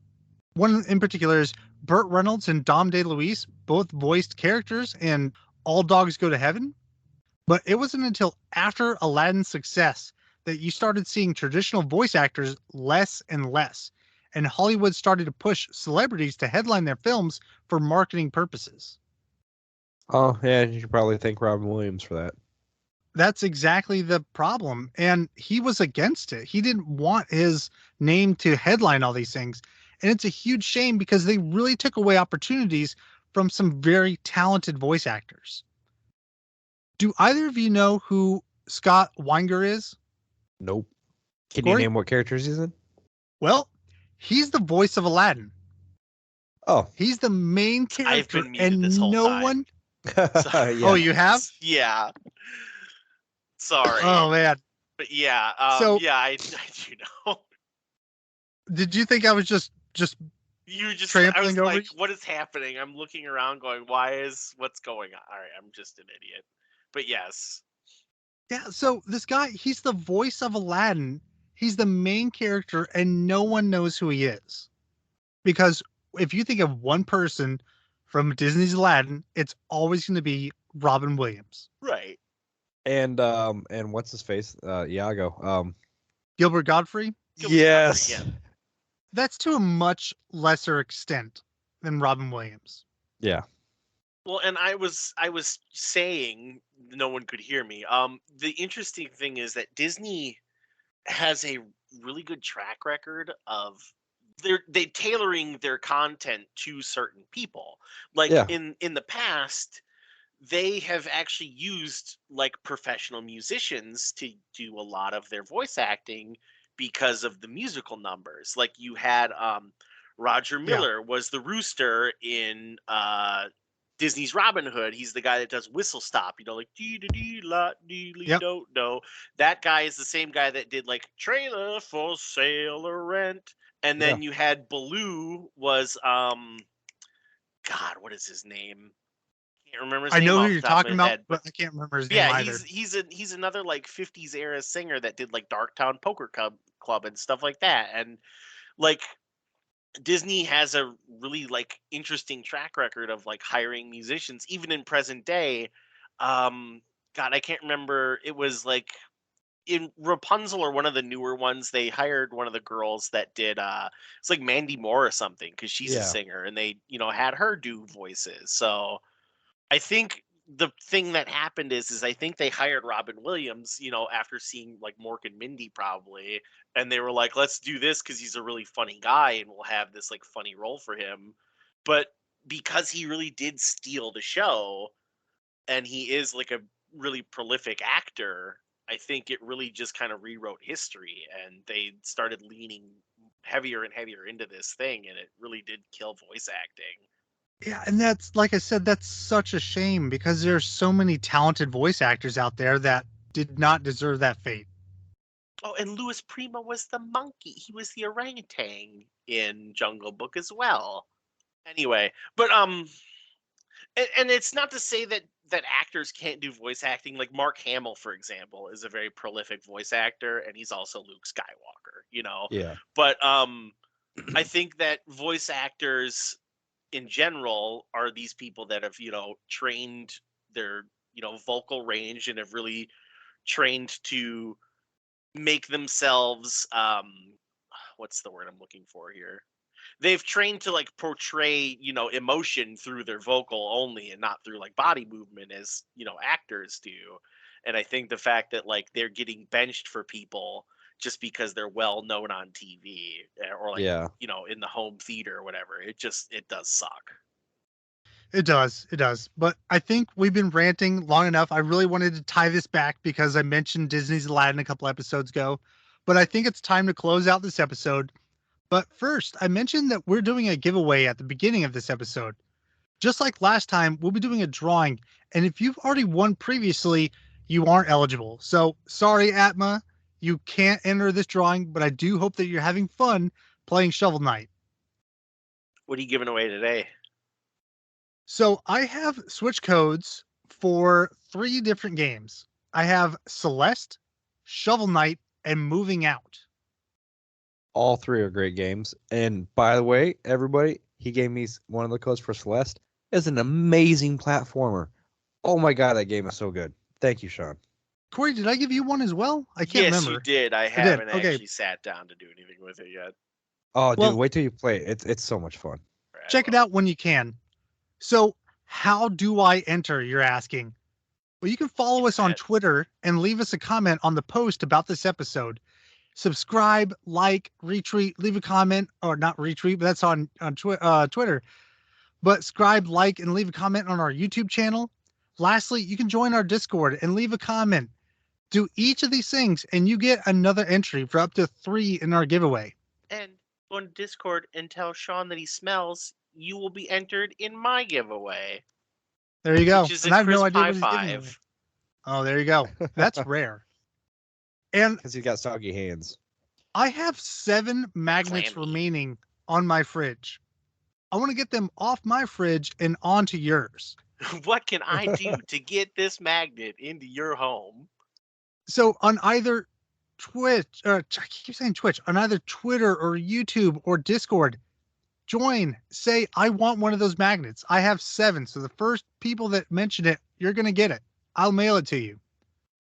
one in particular is Burt Reynolds and Dom DeLuise both voiced characters in All Dogs Go to Heaven. But it wasn't until after Aladdin's success that you started seeing traditional voice actors less and less, and Hollywood started to push celebrities to headline their films for marketing purposes. Oh yeah, you should probably thank Robin Williams for that. That's exactly the problem. And he was against it. He didn't want his name to headline all these things. And it's a huge shame because they really took away opportunities from some very talented voice actors. Do either of you know who Scott Weinger is? Nope. Can you Cory? name what characters he's in? Well, he's the voice of Aladdin. Oh, He's the main I've character, been muted this and whole no time. one. Sorry. Oh, yeah. you have? Yeah. Sorry. Oh man. But yeah, So, yeah, I do know. did you think I was just I trampling was over like, you? what is happening? I'm looking around going, what's going on? All right, I'm just an idiot. But yes. Yeah. So this guy, he's the voice of Aladdin. He's the main character, and no one knows who he is. Because if you think of one person from Disney's Aladdin, it's always going to be Robin Williams. Right. And what's his face? Iago. Gilbert Godfrey, Gilbert Godfrey, Yes. yeah. that's to a much lesser extent than Robin Williams. Yeah. Well, and I was saying no one could hear me. The interesting thing is that Disney has a really good track record of they tailoring their content to certain people. Like Yeah. in the past, they have actually used like professional musicians to do a lot of their voice acting because of the musical numbers. Like you had Roger Yeah. Miller was the rooster in Disney's Robin Hood. He's the guy that does whistle stop, like dee dee dee la dee lee Yep. do do. That guy is the same guy that did like trailer for sale or rent. And Yeah. then you had Baloo was God, what is his name? Can't remember his I name know who off you're the top of talking my about, head, but but I can't remember his name yeah, either. he's another like 50s era singer that did like Darktown Poker Club and stuff like that. And like Disney has a really like interesting track record of like hiring musicians even in present day. God, I can't remember. It was like in Rapunzel or one of the newer ones, they hired one of the girls that did it's like Mandy Moore or something because she's a Yeah. singer, and they had her do voices. So I think the thing that happened is I think they hired Robin Williams, after seeing like Mork and Mindy probably, and they were like, let's do this because he's a really funny guy and we'll have this like funny role for him. But because he really did steal the show and he is like a really prolific actor, I think it really just kind of rewrote history, and they started leaning heavier and heavier into this thing, and it really did kill voice acting. Yeah, and that's like I said, that's such a shame because there's so many talented voice actors out there that did not deserve that fate. Oh, and Louis Prima was the monkey. He was the orangutan in Jungle Book as well. Anyway, but and it's not to say that actors can't do voice acting. Like Mark Hamill, for example, is a very prolific voice actor, and he's also Luke Skywalker. Yeah. But I think that voice actors in general are these people that have trained their vocal range and have really trained to make themselves what's the word I'm looking for here? They've trained to like portray, emotion through their vocal only and not through like body movement as, actors do. And I think the fact that like they're getting benched for people just because they're well known on TV or like, Yeah. in the home theater or whatever, it does suck. It does. It does. But I think we've been ranting long enough. I really wanted to tie this back because I mentioned Disney's Aladdin a couple episodes ago. But I think it's time to close out this episode. But first, I mentioned that we're doing a giveaway at the beginning of this episode. Just like last time, we'll be doing a drawing. And if you've already won previously, you aren't eligible. So sorry, Atma, you can't enter this drawing, but I do hope that you're having fun playing Shovel Knight. What are you giving away today? So I have Switch codes for 3 different games. I have Celeste, Shovel Knight, and Moving Out. All 3 are great games. And by the way, everybody, he gave me one of the codes for Celeste. It's an amazing platformer. Oh my god, that game is so good. Thank you, Sean. Cory, did I give you one as well? I can't Yes, remember. you did. I did. haven't Okay. actually sat down to do anything with it yet. Oh, Well- dude, wait till you play it. It's so much fun. Check it out when you can. So, how do I enter, you're asking? Well, you can follow us on Twitter and leave us a comment on the post about this episode. Subscribe, like, retweet, leave a comment, or not retweet, but that's on Twitter. But subscribe, like, and leave a comment on our YouTube channel. Lastly, you can join our Discord and leave a comment. Do each of these things, and you get another entry for up to 3 in our giveaway. And go on Discord and tell Sean that he smells. You will be entered in my giveaway. There you go. Which is And a I have no crisp idea high what he's giving away. five. Oh, there you go. That's rare. And Because he's got soggy hands. I have 7 magnets Clammy. remaining on my fridge. I want to get them off my fridge and onto yours. What can I do to get this magnet into your home? So on either Twitch, I keep saying Twitch, on either Twitter or YouTube or Discord, join, say, I want one of those magnets. I have 7. So the first people that mention it, you're going to get it. I'll mail it to you.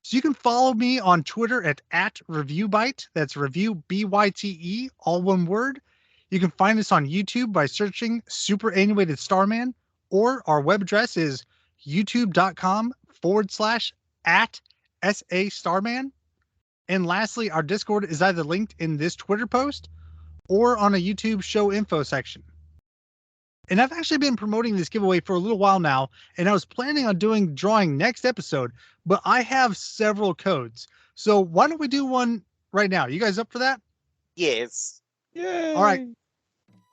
So you can follow me on Twitter at @ReviewByte. That's review BYTE, all one word. You can find us on YouTube by searching Superannuated Starman, or our web address is youtube.com/@SA Starman. And lastly, our Discord is either linked in this Twitter post or on a YouTube show info section. And I've actually been promoting this giveaway for a little while now, and I was planning on doing drawing next episode, but I have several codes. So why don't we do one right now? You guys up for that? Yes. Yay! All right.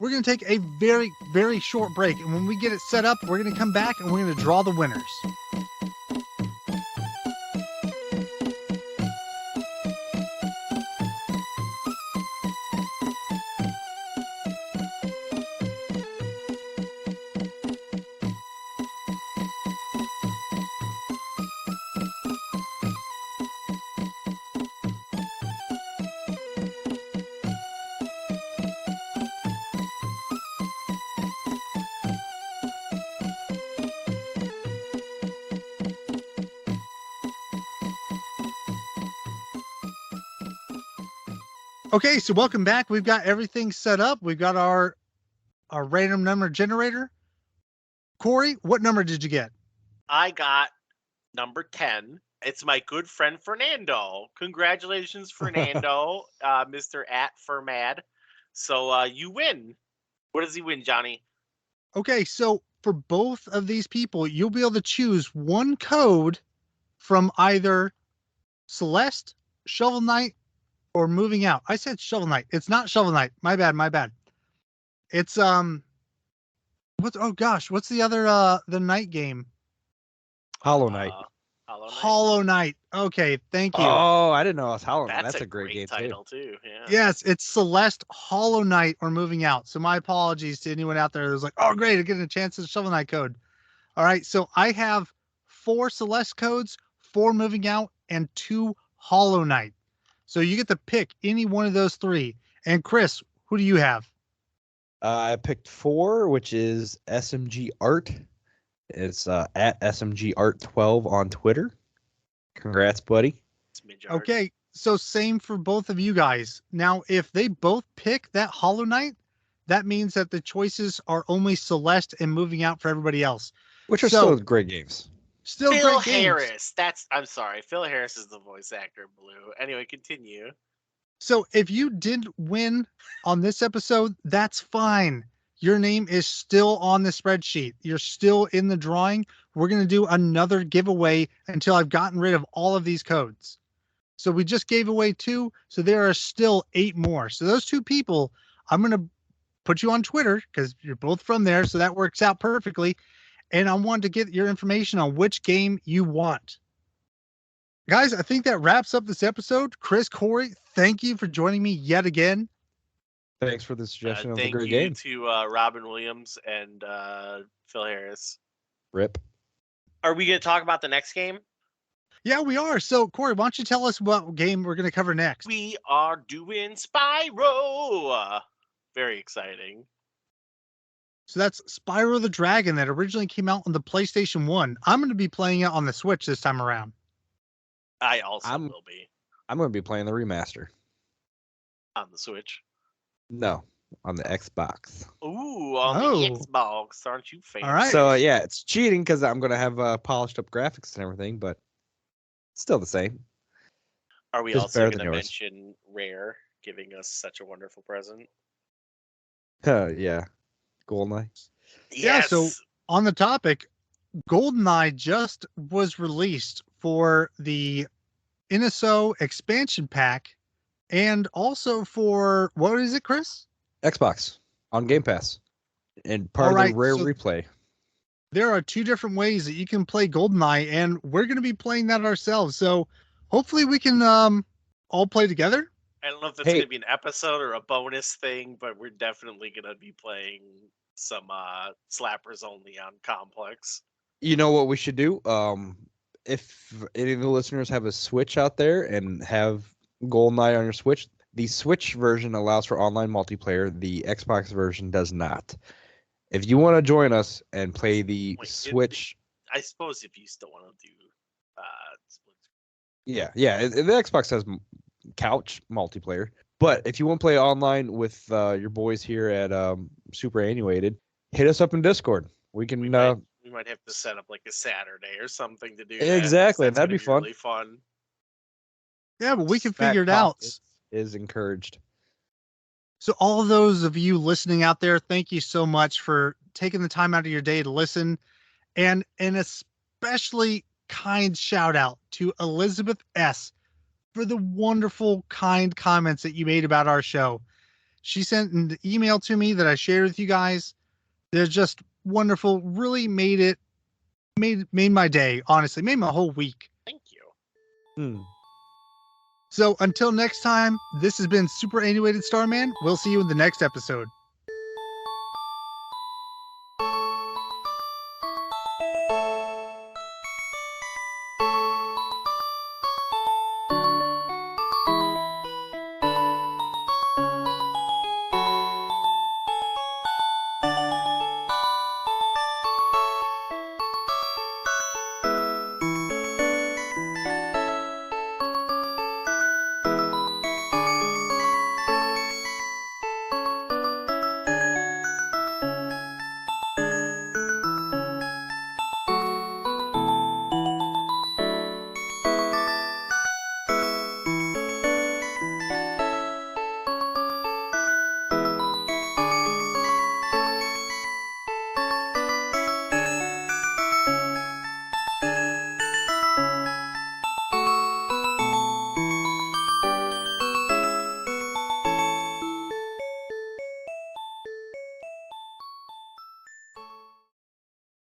We're going to take a very, very short break. And when we get it set up, we're going to come back and we're going to draw the winners. Okay, so welcome back. We've got everything set up. We've got our random number generator. Cory, what number did you get? I got number 10. It's my good friend Fernando. Congratulations, Fernando, Mr. @Fermad. So you win. What does he win, Johnny? Okay, so for both of these people, you'll be able to choose one code from either Celeste, Shovel Knight, or Moving Out. I said Shovel Knight. It's not Shovel Knight. My bad. It's what's the other the night game? Hollow Knight. Hollow Knight. Hollow Knight. Okay, thank you. Oh, I didn't know it was Hollow Knight. That's That's a a great game title too. Yeah. Yes, it's Celeste, Hollow Knight, or Moving Out. So my apologies to anyone out there that was like, oh great, I'm getting a chance to Shovel Knight code. All right, so I have 4 Celeste codes, 4 Moving Out, and 2 Hollow Knight. So you get to pick any one of those 3. And Chris, who do you have? I picked 4, which is SMGArt. It's at SMGArt12 on Twitter. Congrats, buddy. Okay, so same for both of you guys. Now, if they both pick that Hollow Knight, that means that the choices are only Celeste and Moving Out for everybody else. Which are still great games. Still Phil great games. Harris. I'm sorry. Phil Harris is the voice actor in Blue. Anyway, continue. So if you didn't win on this episode, that's fine. Your name is still on the spreadsheet. You're still in the drawing. We're going to do another giveaway until I've gotten rid of all of these codes. So we just gave away 2. So there are still 8 more. So those 2 people, I'm going to put you on Twitter because you're both from there. So that works out perfectly. And I want to get your information on which game you want. Guys, I think that wraps up this episode. Chris, Cory, thank you for joining me yet again. Thanks for the suggestion of a Thank great you game. to Robin Williams and Phil Harris. Rip. Are we going to talk about the next game? Yeah, we are. So, Cory, why don't you tell us what game we're going to cover next? We are doing Spyro. Very exciting. So that's Spyro the Dragon that originally came out on the PlayStation 1. I'm going to be playing it on the Switch this time around. I also will be. I'm going to be playing the remaster. On the Switch? No, on the Xbox. Ooh, on the Xbox. Aren't you fancy? All right. So, yeah, it's cheating because I'm going to have polished up graphics and everything, but still the same. Are we Just also going to mention Rare giving us such a wonderful present? Yeah. GoldenEye. Yes. Yeah, so on the topic, GoldenEye just was released for the NSO expansion pack and also for, what is it, Chris? Xbox on Game Pass and part of the Rare Replay. There are 2 different ways that you can play GoldenEye, and we're going to be playing that ourselves. So hopefully we can all play together. I don't know if that's going to be an episode or a bonus thing, but we're definitely going to be playing some slappers only on Complex. You know what we should do? If any of the listeners have a Switch out there and have GoldenEye on your Switch, the Switch version allows for online multiplayer. The Xbox version does not. If you want to join us and play the Switch... I suppose if you still want to do split screen. Yeah. The Xbox has couch multiplayer. But if you want to play online with your boys here at Superannuated, hit us up in Discord. We can... We might have to set up like a Saturday or something to do exactly. That'd be fun. Really fun. Yeah, but we can figure it out. Is encouraged. So all of those of you listening out there, thank you so much for taking the time out of your day to listen. And an especially kind shout out to Elizabeth S. for the wonderful, kind comments that you made about our show. She sent an email to me that I shared with you guys. They're just wonderful. Really made my day, honestly, made my whole week. Thank you. So until next time, this has been Superannuated Starman. We'll see you in the next episode.